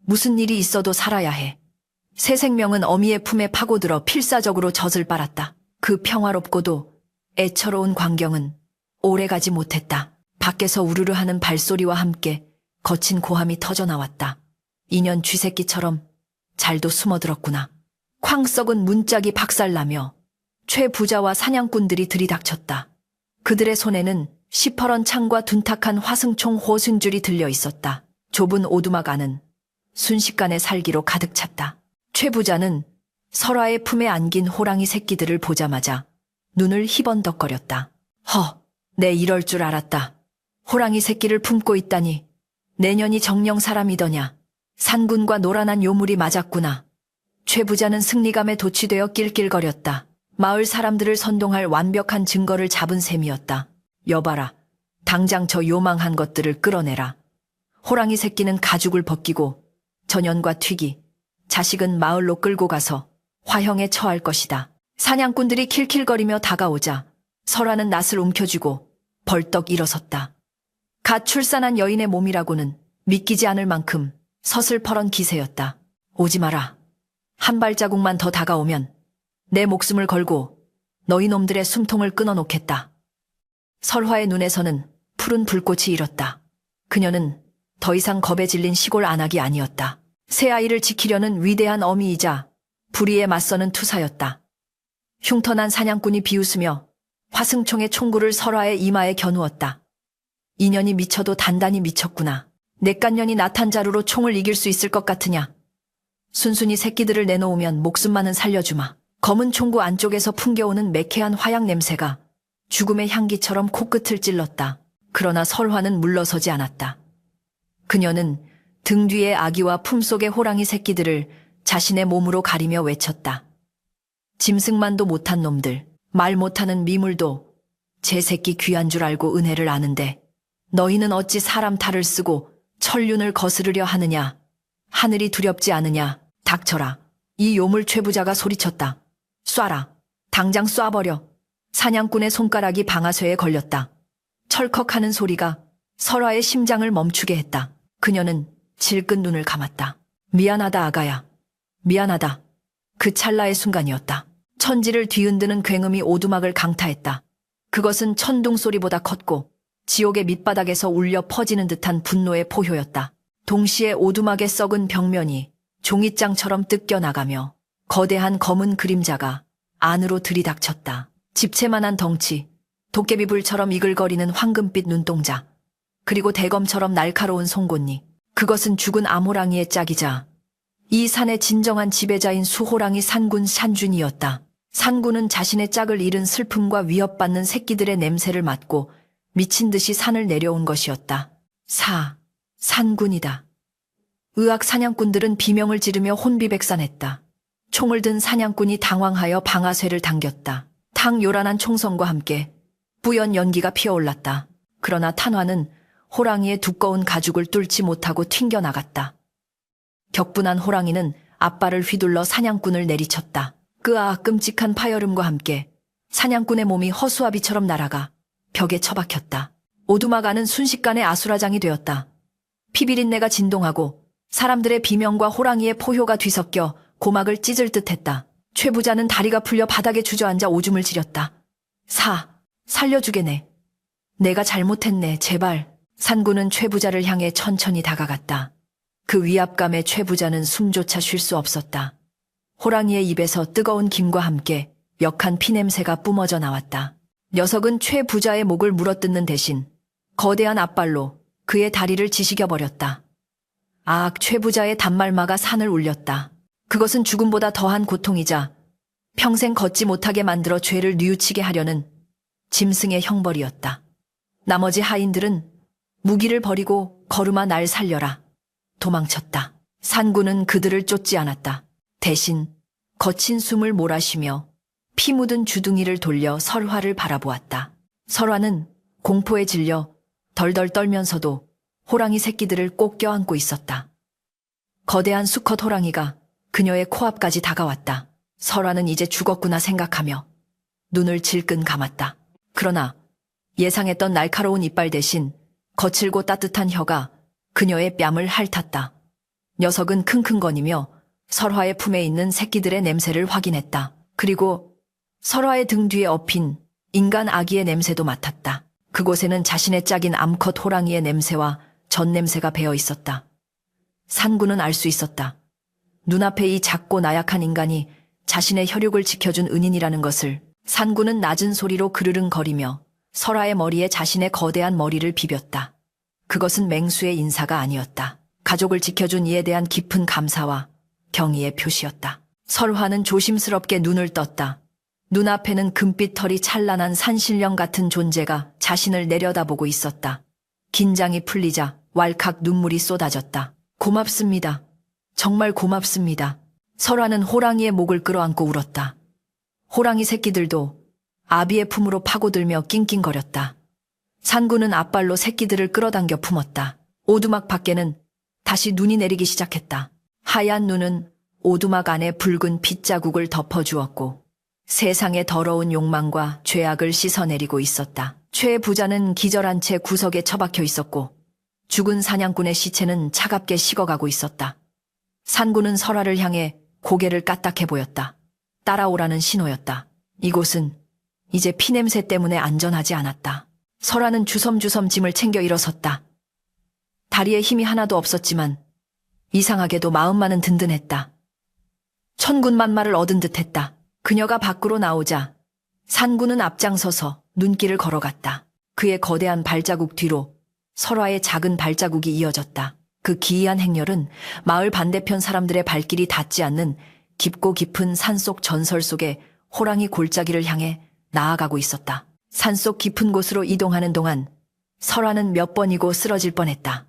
무슨 일이 있어도 살아야 해. 새 생명은 어미의 품에 파고들어 필사적으로 젖을 빨았다. 그 평화롭고도 애처로운 광경은 오래가지 못했다. 밖에서 우르르 하는 발소리와 함께 거친 고함이 터져나왔다. 인연 쥐새끼처럼 잘도 숨어들었구나. 쾅 썩은 문짝이 박살나며 최 부자와 사냥꾼들이 들이닥쳤다. 그들의 손에는 시퍼런 창과 둔탁한 화승총 호승줄이 들려 있었다. 좁은 오두막 안은 순식간에 살기로 가득 찼다. 최 부자는 설화의 품에 안긴 호랑이 새끼들을 보자마자 눈을 희번덕거렸다. 내 이럴 줄 알았다. 호랑이 새끼를 품고 있다니. 내년이 정령 사람이더냐. 산군과 노란한 요물이 맞았구나. 최 부자는 승리감에 도취되어 낄낄거렸다. 마을 사람들을 선동할 완벽한 증거를 잡은 셈이었다. 여봐라. 당장 저 요망한 것들을 끌어내라. 호랑이 새끼는 가죽을 벗기고 전연과 튀기, 자식은 마을로 끌고 가서 화형에 처할 것이다. 사냥꾼들이 킬킬거리며 다가오자 설화는 낯을 움켜쥐고 벌떡 일어섰다. 갓 출산한 여인의 몸이라고는 믿기지 않을 만큼 서슬퍼런 기세였다. 오지 마라. 한 발자국만 더 다가오면 내 목숨을 걸고 너희 놈들의 숨통을 끊어놓겠다. 설화의 눈에서는 푸른 불꽃이 일었다. 그녀는 더 이상 겁에 질린 시골 안악이 아니었다. 새 아이를 지키려는 위대한 어미이자 불의에 맞서는 투사였다. 흉터난 사냥꾼이 비웃으며 화승총의 총구를 설화의 이마에 겨누었다. 인연이 미쳐도 단단히 미쳤구나. 냇간년이 나탄 자루로 총을 이길 수 있을 것 같으냐. 순순히 새끼들을 내놓으면 목숨만은 살려주마. 검은 총구 안쪽에서 풍겨오는 매캐한 화약 냄새가 죽음의 향기처럼 코끝을 찔렀다. 그러나 설화는 물러서지 않았다. 그녀는 등 뒤의 아기와 품속의 호랑이 새끼들을 자신의 몸으로 가리며 외쳤다. 짐승만도 못한 놈들, 말 못하는 미물도 제 새끼 귀한 줄 알고 은혜를 아는데 너희는 어찌 사람 탈을 쓰고 천륜을 거스르려 하느냐. 하늘이 두렵지 않으냐. 닥쳐라. 이 요물 최부자가 소리쳤다. 쏴라. 당장 쏴버려. 사냥꾼의 손가락이 방아쇠에 걸렸다. 철컥하는 소리가 설화의 심장을 멈추게 했다. 그녀는 질끈 눈을 감았다. 미안하다 아가야. 미안하다. 그 찰나의 순간이었다. 천지를 뒤흔드는 굉음이 오두막을 강타했다. 그것은 천둥 소리보다 컸고 지옥의 밑바닥에서 울려 퍼지는 듯한 분노의 포효였다. 동시에 오두막의 썩은 벽면이 종잇장처럼 뜯겨나가며 거대한 검은 그림자가 안으로 들이닥쳤다. 집채만한 덩치, 도깨비불처럼 이글거리는 황금빛 눈동자, 그리고 대검처럼 날카로운 송곳니. 그것은 죽은 암호랑이의 짝이자 이 산의 진정한 지배자인 수호랑이 산군 샨준이었다. 산군은 자신의 짝을 잃은 슬픔과 위협받는 새끼들의 냄새를 맡고 미친 듯이 산을 내려온 것이었다. 산군이다. 의학 사냥꾼들은 비명을 지르며 혼비백산했다. 총을 든 사냥꾼이 당황하여 방아쇠를 당겼다. 탕 요란한 총성과 함께 뿌연 연기가 피어올랐다. 그러나 탄화는 호랑이의 두꺼운 가죽을 뚫지 못하고 튕겨나갔다. 격분한 호랑이는 앞발을 휘둘러 사냥꾼을 내리쳤다. 끄아 끔찍한 파열음과 함께 사냥꾼의 몸이 허수아비처럼 날아가 벽에 처박혔다. 오두막 안은 순식간에 아수라장이 되었다. 피비린내가 진동하고 사람들의 비명과 호랑이의 포효가 뒤섞여 고막을 찢을 듯했다. 최 부자는 다리가 풀려 바닥에 주저앉아 오줌을 지렸다. 살려주게네. 내가 잘못했네, 제발. 산군은 최 부자를 향해 천천히 다가갔다. 그 위압감에 최 부자는 숨조차 쉴 수 없었다. 호랑이의 입에서 뜨거운 김과 함께 역한 피냄새가 뿜어져 나왔다. 녀석은 최 부자의 목을 물어뜯는 대신 거대한 앞발로 그의 다리를 지식여버렸다. 최 부자의 단말마가 산을 울렸다. 그것은 죽음보다 더한 고통이자 평생 걷지 못하게 만들어 죄를 뉘우치게 하려는 짐승의 형벌이었다. 나머지 하인들은 무기를 버리고 걸음아 날 살려라. 도망쳤다. 산군은 그들을 쫓지 않았다. 대신 거친 숨을 몰아쉬며 피 묻은 주둥이를 돌려 설화를 바라보았다. 설화는 공포에 질려 덜덜 떨면서도 호랑이 새끼들을 꼭 껴안고 있었다. 거대한 수컷 호랑이가 그녀의 코앞까지 다가왔다. 설화는 이제 죽었구나 생각하며 눈을 질끈 감았다. 그러나 예상했던 날카로운 이빨 대신 거칠고 따뜻한 혀가 그녀의 뺨을 핥았다. 녀석은 킁킁거리며 설화의 품에 있는 새끼들의 냄새를 확인했다. 그리고 설화의 등 뒤에 엎인 인간 아기의 냄새도 맡았다. 그곳에는 자신의 짝인 암컷 호랑이의 냄새와 전 냄새가 배어 있었다. 산군은 알 수 있었다. 눈앞에 이 작고 나약한 인간이 자신의 혈육을 지켜준 은인이라는 것을. 산군은 낮은 소리로 그르릉거리며 설화의 머리에 자신의 거대한 머리를 비볐다. 그것은 맹수의 인사가 아니었다. 가족을 지켜준 이에 대한 깊은 감사와 경의의 표시였다. 설화는 조심스럽게 눈을 떴다. 눈앞에는 금빛 털이 찬란한 산신령 같은 존재가 자신을 내려다보고 있었다. 긴장이 풀리자 왈칵 눈물이 쏟아졌다. 고맙습니다. 정말 고맙습니다. 설화는 호랑이의 목을 끌어안고 울었다. 호랑이 새끼들도 아비의 품으로 파고들며 낑낑거렸다. 산군은 앞발로 새끼들을 끌어당겨 품었다. 오두막 밖에는 다시 눈이 내리기 시작했다. 하얀 눈은 오두막 안에 붉은 핏자국을 덮어주었고 세상의 더러운 욕망과 죄악을 씻어내리고 있었다. 최 부자는 기절한 채 구석에 처박혀 있었고 죽은 사냥꾼의 시체는 차갑게 식어가고 있었다. 산군은 설화를 향해 고개를 까딱해 보였다. 따라오라는 신호였다. 이곳은 이제 피냄새 때문에 안전하지 않았다. 설화는 주섬주섬 짐을 챙겨 일어섰다. 다리에 힘이 하나도 없었지만 이상하게도 마음만은 든든했다. 천군만마를 얻은 듯했다. 그녀가 밖으로 나오자 산군은 앞장서서 눈길을 걸어갔다. 그의 거대한 발자국 뒤로 설화의 작은 발자국이 이어졌다. 그 기이한 행렬은 마을 반대편 사람들의 발길이 닿지 않는 깊고 깊은 산속 전설 속의 호랑이 골짜기를 향해 나아가고 있었다. 산속 깊은 곳으로 이동하는 동안 설화는 몇 번이고 쓰러질 뻔했다.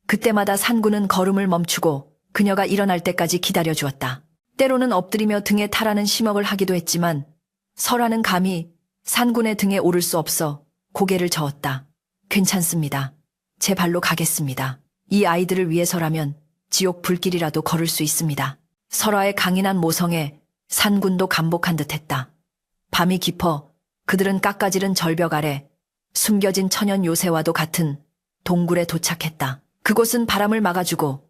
그때마다 산군은 걸음을 멈추고 그녀가 일어날 때까지 기다려주었다. 때로는 엎드리며 등에 타라는 심억을 하기도 했지만 설화는 감히 산군의 등에 오를 수 없어 고개를 저었다. 괜찮습니다. 제 발로 가겠습니다. 이 아이들을 위해서라면 지옥 불길이라도 걸을 수 있습니다. 설화의 강인한 모성에 산군도 감복한 듯했다. 밤이 깊어 그들은 깎아지른 절벽 아래 숨겨진 천연 요새와도 같은 동굴에 도착했다. 그곳은 바람을 막아주고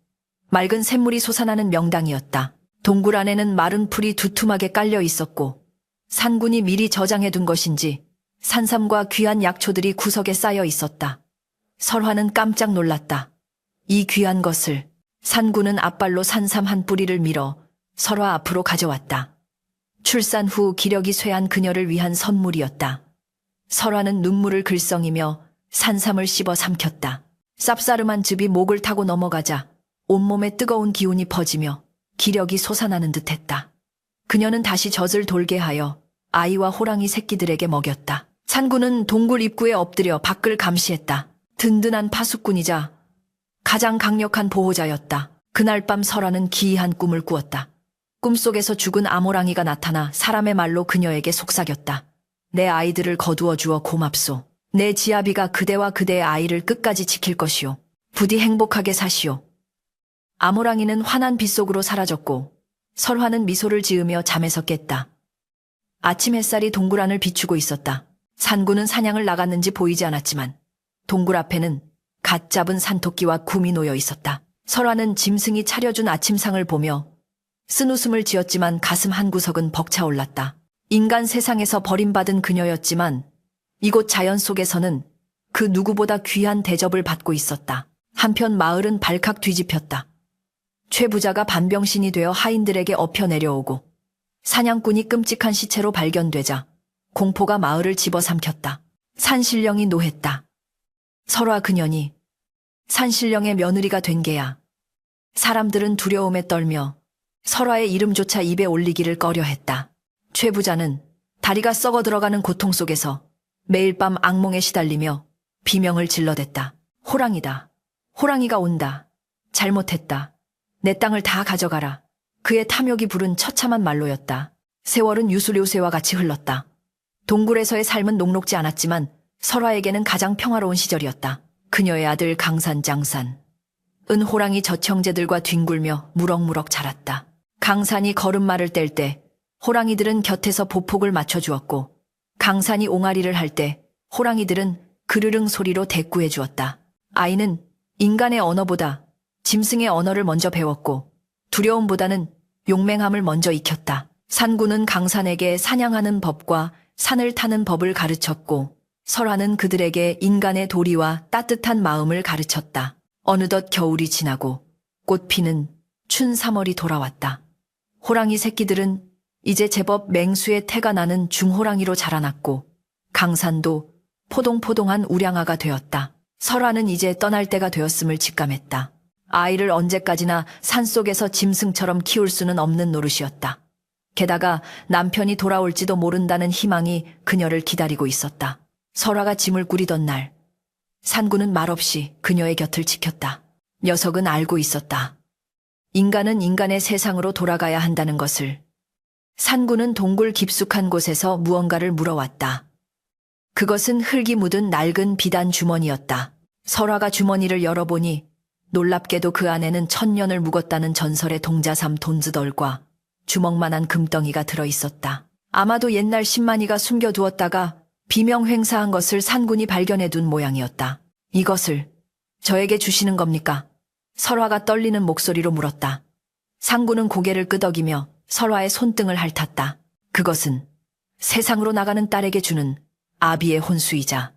맑은 샘물이 솟아나는 명당이었다. 동굴 안에는 마른 풀이 두툼하게 깔려 있었고 산군이 미리 저장해둔 것인지 산삼과 귀한 약초들이 구석에 쌓여 있었다. 설화는 깜짝 놀랐다. 이 귀한 것을 산군은 앞발로 산삼 한 뿌리를 밀어 설화 앞으로 가져왔다. 출산 후 기력이 쇠한 그녀를 위한 선물이었다. 설화는 눈물을 글썽이며 산삼을 씹어 삼켰다. 쌉싸름한 즙이 목을 타고 넘어가자 온몸에 뜨거운 기운이 퍼지며 기력이 솟아나는 듯했다. 그녀는 다시 젖을 돌게 하여 아이와 호랑이 새끼들에게 먹였다. 산군은 동굴 입구에 엎드려 밖을 감시했다. 든든한 파수꾼이자 가장 강력한 보호자였다. 그날 밤 설화는 기이한 꿈을 꾸었다. 꿈속에서 죽은 암호랑이가 나타나 사람의 말로 그녀에게 속삭였다. 내 아이들을 거두어 주어 고맙소. 내 지아비가 그대와 그대의 아이를 끝까지 지킬 것이오. 부디 행복하게 사시오. 암호랑이는 환한 빛속으로 사라졌고 설화는 미소를 지으며 잠에서 깼다. 아침 햇살이 동굴 안을 비추고 있었다. 산군은 사냥을 나갔는지 보이지 않았지만 동굴 앞에는 갓 잡은 산토끼와 굼이 놓여 있었다. 설화는 짐승이 차려준 아침상을 보며 쓴웃음을 지었지만 가슴 한구석은 벅차올랐다. 인간 세상에서 버림받은 그녀였지만 이곳 자연 속에서는 그 누구보다 귀한 대접을 받고 있었다. 한편 마을은 발칵 뒤집혔다. 최 부자가 반병신이 되어 하인들에게 엎혀 내려오고 사냥꾼이 끔찍한 시체로 발견되자 공포가 마을을 집어삼켰다. 산신령이 노했다. 설화 그년이 산신령의 며느리가 된 게야. 사람들은 두려움에 떨며 설화의 이름조차 입에 올리기를 꺼려했다. 최 부자는 다리가 썩어 들어가는 고통 속에서 매일 밤 악몽에 시달리며 비명을 질러댔다. 호랑이다. 호랑이가 온다. 잘못했다. 내 땅을 다 가져가라. 그의 탐욕이 부른 처참한 말로였다. 세월은 유수료새와 같이 흘렀다. 동굴에서의 삶은 녹록지 않았지만 설화에게는 가장 평화로운 시절이었다. 그녀의 아들 강산장산. 은호랑이 젖 형제들과 뒹굴며 무럭무럭 자랐다. 강산이 걸음마를 뗄 때 호랑이들은 곁에서 보폭을 맞춰주었고 강산이 옹알이를 할 때 호랑이들은 그르릉 소리로 대꾸해 주었다. 아이는 인간의 언어보다 짐승의 언어를 먼저 배웠고 두려움보다는 용맹함을 먼저 익혔다. 산군은 강산에게 사냥하는 법과 산을 타는 법을 가르쳤고 설화는 그들에게 인간의 도리와 따뜻한 마음을 가르쳤다. 어느덧 겨울이 지나고 꽃 피는 춘 3월이 돌아왔다. 호랑이 새끼들은 이제 제법 맹수의 태가 나는 중호랑이로 자라났고 강산도 포동포동한 우량아가 되었다. 설화는 이제 떠날 때가 되었음을 직감했다. 아이를 언제까지나 산속에서 짐승처럼 키울 수는 없는 노릇이었다. 게다가 남편이 돌아올지도 모른다는 희망이 그녀를 기다리고 있었다. 설화가 짐을 꾸리던 날 산군은 말없이 그녀의 곁을 지켰다. 녀석은 알고 있었다. 인간은 인간의 세상으로 돌아가야 한다는 것을. 산군은 동굴 깊숙한 곳에서 무언가를 물어왔다. 그것은 흙이 묻은 낡은 비단 주머니였다. 설화가 주머니를 열어보니 놀랍게도 그 안에는 천년을 묵었다는 전설의 동자삼 돈즈덜과 주먹만한 금덩이가 들어있었다. 아마도 옛날 신만이가 숨겨두었다가 비명횡사한 것을 산군이 발견해둔 모양이었다. 이것을 저에게 주시는 겁니까? 설화가 떨리는 목소리로 물었다. 산군은 고개를 끄덕이며 설화의 손등을 핥았다. 그것은 세상으로 나가는 딸에게 주는 아비의 혼수이자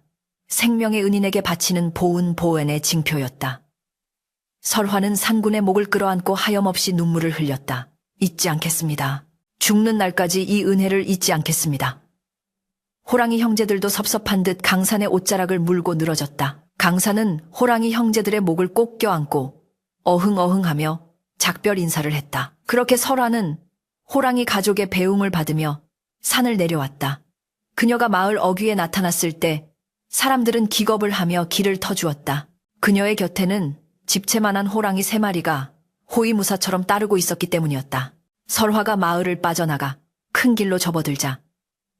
생명의 은인에게 바치는 보은 보은의 징표였다. 설화는 산군의 목을 끌어안고 하염없이 눈물을 흘렸다. 잊지 않겠습니다. 죽는 날까지 이 은혜를 잊지 않겠습니다. 호랑이 형제들도 섭섭한 듯 강산의 옷자락을 물고 늘어졌다. 강산은 호랑이 형제들의 목을 꼭 껴안고 어흥어흥하며 작별 인사를 했다. 그렇게 설화는 호랑이 가족의 배웅을 받으며 산을 내려왔다. 그녀가 마을 어귀에 나타났을 때 사람들은 기겁을 하며 길을 터주었다. 그녀의 곁에는 집채만한 호랑이 3마리가 호위무사처럼 따르고 있었기 때문이었다. 설화가 마을을 빠져나가 큰 길로 접어들자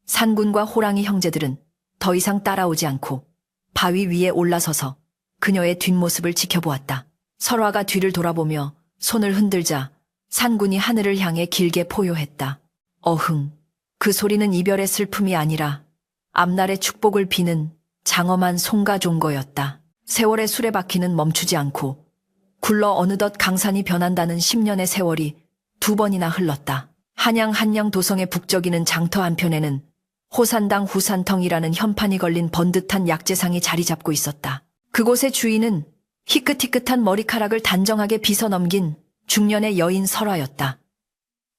산군과 호랑이 형제들은 더 이상 따라오지 않고 바위 위에 올라서서 그녀의 뒷모습을 지켜보았다. 설화가 뒤를 돌아보며 손을 흔들자 산군이 하늘을 향해 길게 포효했다. 어흥. 그 소리는 이별의 슬픔이 아니라 앞날의 축복을 비는 장엄한 송가종거였다. 세월의 수레바퀴는 멈추지 않고 굴러 어느덧 강산이 변한다는 10년의 세월이 2번이나 흘렀다. 한양 한영 도성의 북적이는 장터 한편에는 호산당 후산텅이라는 현판이 걸린 번듯한 약재상이 자리 잡고 있었다. 그곳의 주인은 희끗희끗한 머리카락을 단정하게 빗어 넘긴 중년의 여인 설화였다.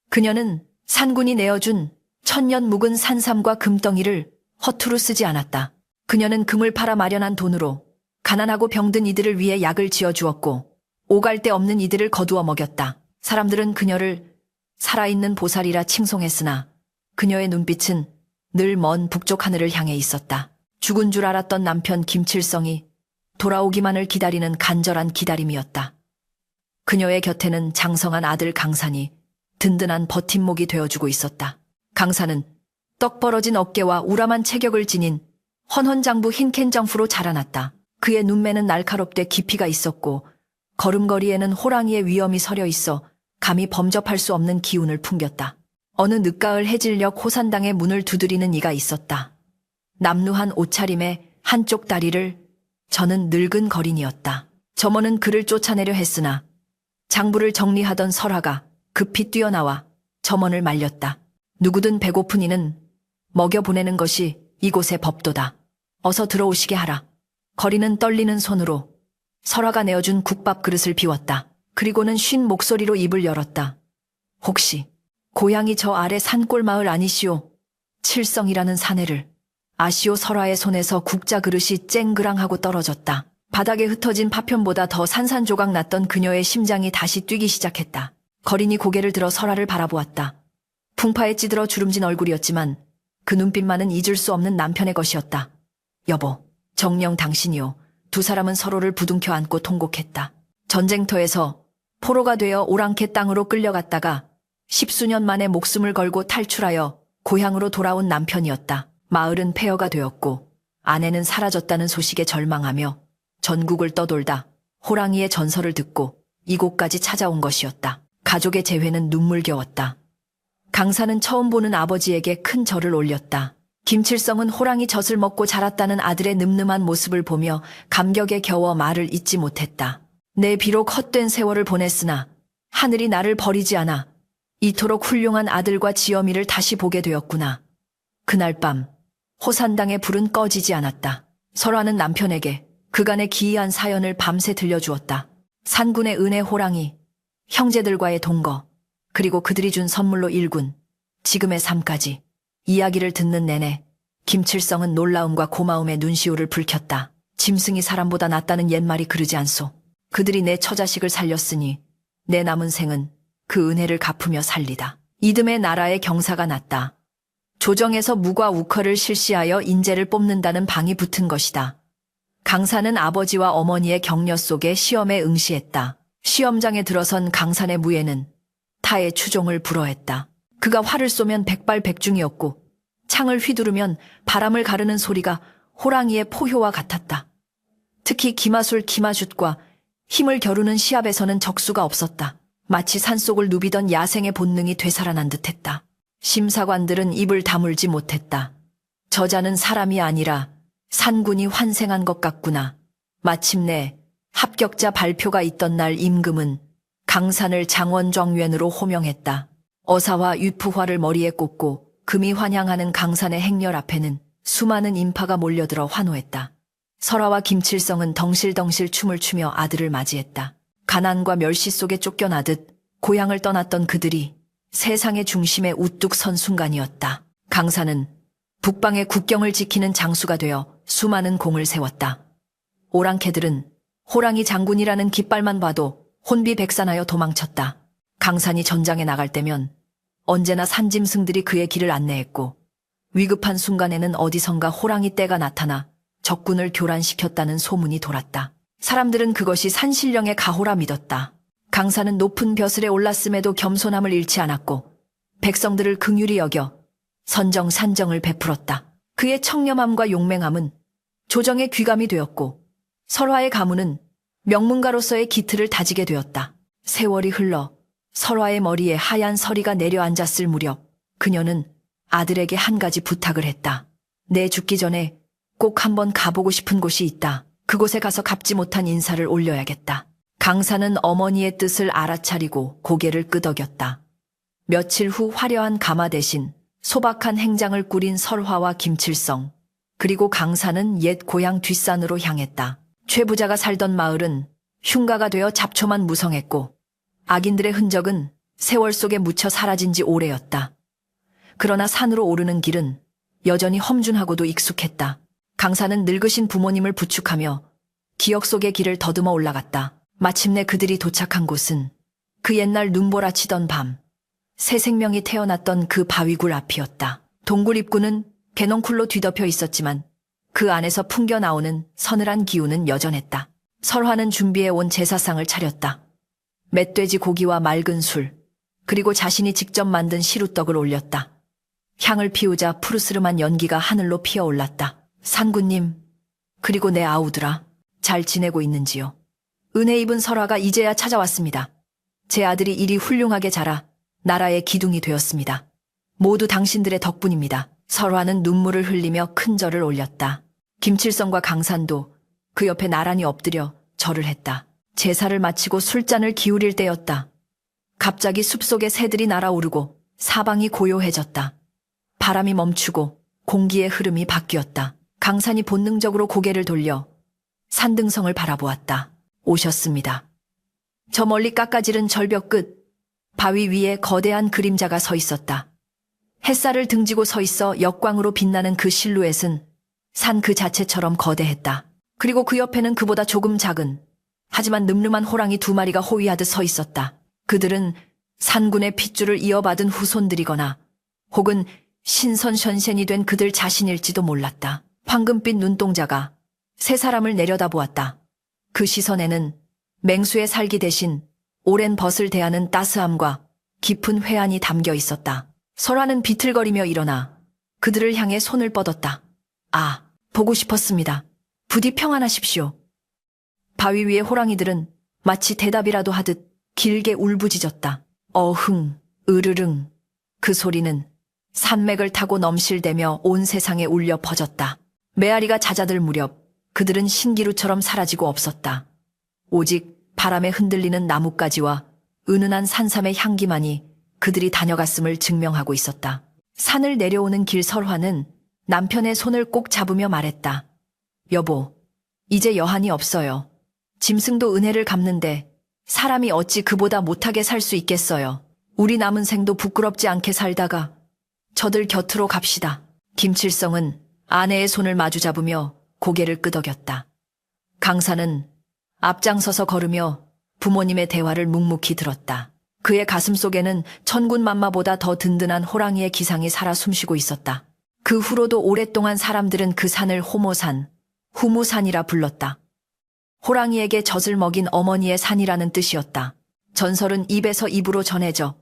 그녀는 산군이 내어준 천년 묵은 산삼과 금덩이를 허투루 쓰지 않았다. 그녀는 금을 팔아 마련한 돈으로 가난하고 병든 이들을 위해 약을 지어주었고 오갈 데 없는 이들을 거두어 먹였다. 사람들은 그녀를 살아있는 보살이라 칭송했으나 그녀의 눈빛은 늘 먼 북쪽 하늘을 향해 있었다. 죽은 줄 알았던 남편 김칠성이 돌아오기만을 기다리는 간절한 기다림이었다. 그녀의 곁에는 장성한 아들 강산이 든든한 버팀목이 되어주고 있었다. 강산은 떡 벌어진 어깨와 우람한 체격을 지닌 헌헌장부 흰캔정프로 자라났다. 그의 눈매는 날카롭되 깊이가 있었고 걸음걸이에는 호랑이의 위엄이 서려 있어 감히 범접할 수 없는 기운을 풍겼다. 어느 늦가을 해질녘 호산당의 문을 두드리는 이가 있었다. 남루한 옷차림에 한쪽 다리를 저는 늙은 거린이었다. 점원은 그를 쫓아내려 했으나 장부를 정리하던 설화가 급히 뛰어나와 점원을 말렸다. 누구든 배고픈 이는 먹여보내는 것이 이곳의 법도다. 어서 들어오시게 하라. 거린은 떨리는 손으로 설화가 내어준 국밥 그릇을 비웠다. 그리고는 쉰 목소리로 입을 열었다. 혹시 고향이 저 아래 산골 마을 아니시오? 칠성이라는 사내를 아시오? 설화의 손에서 국자 그릇이 쨍그랑하고 떨어졌다. 바닥에 흩어진 파편보다 더 산산조각 났던 그녀의 심장이 다시 뛰기 시작했다. 거린이 고개를 들어 설화를 바라보았다. 풍파에 찌들어 주름진 얼굴이었지만 그 눈빛만은 잊을 수 없는 남편의 것이었다. 여보, 정녕 당신이요. 두 사람은 서로를 부둥켜 안고 통곡했다. 전쟁터에서 포로가 되어 오랑캐 땅으로 끌려갔다가 10수년 만에 목숨을 걸고 탈출하여 고향으로 돌아온 남편이었다. 마을은 폐허가 되었고 아내는 사라졌다는 소식에 절망하며 전국을 떠돌다 호랑이의 전설을 듣고 이곳까지 찾아온 것이었다. 가족의 재회는 눈물겨웠다. 강산은 처음 보는 아버지에게 큰 절을 올렸다. 김칠성은 호랑이 젖을 먹고 자랐다는 아들의 늠름한 모습을 보며 감격에 겨워 말을 잇지 못했다. 내 비록 헛된 세월을 보냈으나 하늘이 나를 버리지 않아 이토록 훌륭한 아들과 지엄이를 다시 보게 되었구나. 그날 밤 호산당의 불은 꺼지지 않았다. 설화는 남편에게 그간의 기이한 사연을 밤새 들려주었다. 산군의 은혜, 호랑이, 형제들과의 동거, 그리고 그들이 준 선물로 일군, 지금의 삶까지. 이야기를 듣는 내내 김칠성은 놀라움과 고마움에 눈시울을 붉혔다. 짐승이 사람보다 낫다는 옛말이 그르지 않소. 그들이 내 처자식을 살렸으니 내 남은 생은 그 은혜를 갚으며 살리다. 이듬해 나라의 경사가 났다. 조정에서 무과 우커를 실시하여 인재를 뽑는다는 방이 붙은 것이다. 강산은 아버지와 어머니의 격려 속에 시험에 응시했다. 시험장에 들어선 강산의 무예는 타의 추종을 불허했다. 그가 활을 쏘면 백발백중이었고 창을 휘두르면 바람을 가르는 소리가 호랑이의 포효와 같았다. 특히 기마술 기마슛과 힘을 겨루는 시합에서는 적수가 없었다. 마치 산속을 누비던 야생의 본능이 되살아난 듯했다. 심사관들은 입을 다물지 못했다. 저자는 사람이 아니라 산군이 환생한 것 같구나. 마침내 합격자 발표가 있던 날 임금은 강산을 장원정변으로 호명했다. 어사와 유프화를 머리에 꽂고 금이 환향하는 강산의 행렬 앞에는 수많은 인파가 몰려들어 환호했다. 설화와 김칠성은 덩실덩실 춤을 추며 아들을 맞이했다. 가난과 멸시 속에 쫓겨나듯 고향을 떠났던 그들이 세상의 중심에 우뚝 선 순간이었다. 강산은 북방의 국경을 지키는 장수가 되어 수많은 공을 세웠다. 오랑캐들은 호랑이 장군이라는 깃발만 봐도 혼비백산하여 도망쳤다. 강산이 전장에 나갈 때면 언제나 산짐승들이 그의 길을 안내했고 위급한 순간에는 어디선가 호랑이 떼가 나타나 적군을 교란시켰다는 소문이 돌았다. 사람들은 그것이 산신령의 가호라 믿었다. 강산은 높은 벼슬에 올랐음에도 겸손함을 잃지 않았고 백성들을 긍휼히 여겨 선정산정을 베풀었다. 그의 청렴함과 용맹함은 조정의 귀감이 되었고 설화의 가문은 명문가로서의 기틀을 다지게 되었다. 세월이 흘러 설화의 머리에 하얀 서리가 내려앉았을 무렵 그녀는 아들에게 한 가지 부탁을 했다. 내 죽기 전에 꼭 한번 가보고 싶은 곳이 있다. 그곳에 가서 갚지 못한 인사를 올려야겠다. 강사는 어머니의 뜻을 알아차리고 고개를 끄덕였다. 며칠 후 화려한 가마 대신 소박한 행장을 꾸린 설화와 김칠성, 그리고 강사는 옛 고향 뒷산으로 향했다. 최 부자가 살던 마을은 흉가가 되어 잡초만 무성했고 악인들의 흔적은 세월 속에 묻혀 사라진 지 오래였다. 그러나 산으로 오르는 길은 여전히 험준하고도 익숙했다. 강사는 늙으신 부모님을 부축하며 기억 속의 길을 더듬어 올라갔다. 마침내 그들이 도착한 곳은 그 옛날 눈보라치던 밤, 새 생명이 태어났던 그 바위굴 앞이었다. 동굴 입구는 개넝쿨로 뒤덮여 있었지만 그 안에서 풍겨나오는 서늘한 기운은 여전했다. 설화는 준비해온 제사상을 차렸다. 멧돼지 고기와 맑은 술, 그리고 자신이 직접 만든 시루떡을 올렸다. 향을 피우자 푸르스름한 연기가 하늘로 피어올랐다. 산군님, 그리고 내 아우들아, 잘 지내고 있는지요? 은혜 입은 설화가 이제야 찾아왔습니다. 제 아들이 이리 훌륭하게 자라 나라의 기둥이 되었습니다. 모두 당신들의 덕분입니다. 설화는 눈물을 흘리며 큰 절을 올렸다. 김칠성과 강산도 그 옆에 나란히 엎드려 절을 했다. 제사를 마치고 술잔을 기울일 때였다. 갑자기 숲속에 새들이 날아오르고 사방이 고요해졌다. 바람이 멈추고 공기의 흐름이 바뀌었다. 강산이 본능적으로 고개를 돌려 산등성을 바라보았다. 오셨습니다. 저 멀리 깎아지른 절벽 끝, 바위 위에 거대한 그림자가 서 있었다. 햇살을 등지고 서 있어 역광으로 빛나는 그 실루엣은 산 그 자체처럼 거대했다. 그리고 그 옆에는 그보다 조금 작은, 하지만 늠름한 호랑이 두 마리가 호위하듯 서 있었다. 그들은 산군의 핏줄을 이어받은 후손들이거나 혹은 신선션센이 된 그들 자신일지도 몰랐다. 황금빛 눈동자가 세 사람을 내려다보았다. 그 시선에는 맹수의 살기 대신 오랜 벗을 대하는 따스함과 깊은 회한이 담겨 있었다. 설화는 비틀거리며 일어나 그들을 향해 손을 뻗었다. 아, 보고 싶었습니다. 부디 평안하십시오. 바위 위의 호랑이들은 마치 대답이라도 하듯 길게 울부짖었다. 어흥, 으르릉. 그 소리는 산맥을 타고 넘실대며 온 세상에 울려 퍼졌다. 메아리가 잦아들 무렵 그들은 신기루처럼 사라지고 없었다. 오직 바람에 흔들리는 나뭇가지와 은은한 산삼의 향기만이 그들이 다녀갔음을 증명하고 있었다. 산을 내려오는 길 설화는 남편의 손을 꼭 잡으며 말했다. 여보, 이제 여한이 없어요. 짐승도 은혜를 갚는데 사람이 어찌 그보다 못하게 살 수 있겠어요. 우리 남은 생도 부끄럽지 않게 살다가 저들 곁으로 갑시다. 김칠성은 아내의 손을 마주 잡으며 고개를 끄덕였다. 강사는 앞장서서 걸으며 부모님의 대화를 묵묵히 들었다. 그의 가슴 속에는 천군만마보다 더 든든한 호랑이의 기상이 살아 숨쉬고 있었다. 그 후로도 오랫동안 사람들은 그 산을 호모산, 후무산이라 불렀다. 호랑이에게 젖을 먹인 어머니의 산이라는 뜻이었다. 전설은 입에서 입으로 전해져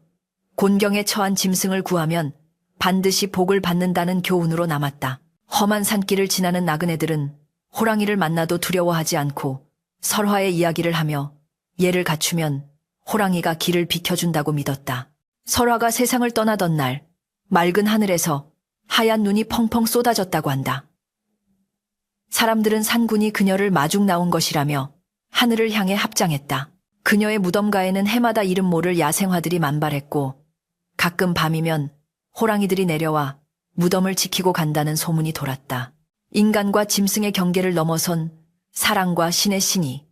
곤경에 처한 짐승을 구하면 반드시 복을 받는다는 교훈으로 남았다. 험한 산길을 지나는 나그네들은 호랑이를 만나도 두려워하지 않고 설화의 이야기를 하며 예를 갖추면 호랑이가 길을 비켜준다고 믿었다. 설화가 세상을 떠나던 날 맑은 하늘에서 하얀 눈이 펑펑 쏟아졌다고 한다. 사람들은 산군이 그녀를 마중 나온 것이라며 하늘을 향해 합장했다. 그녀의 무덤가에는 해마다 이름 모를 야생화들이 만발했고 가끔 밤이면 호랑이들이 내려와 무덤을 지키고 간다는 소문이 돌았다. 인간과 짐승의 경계를 넘어선 사랑과 신의 신이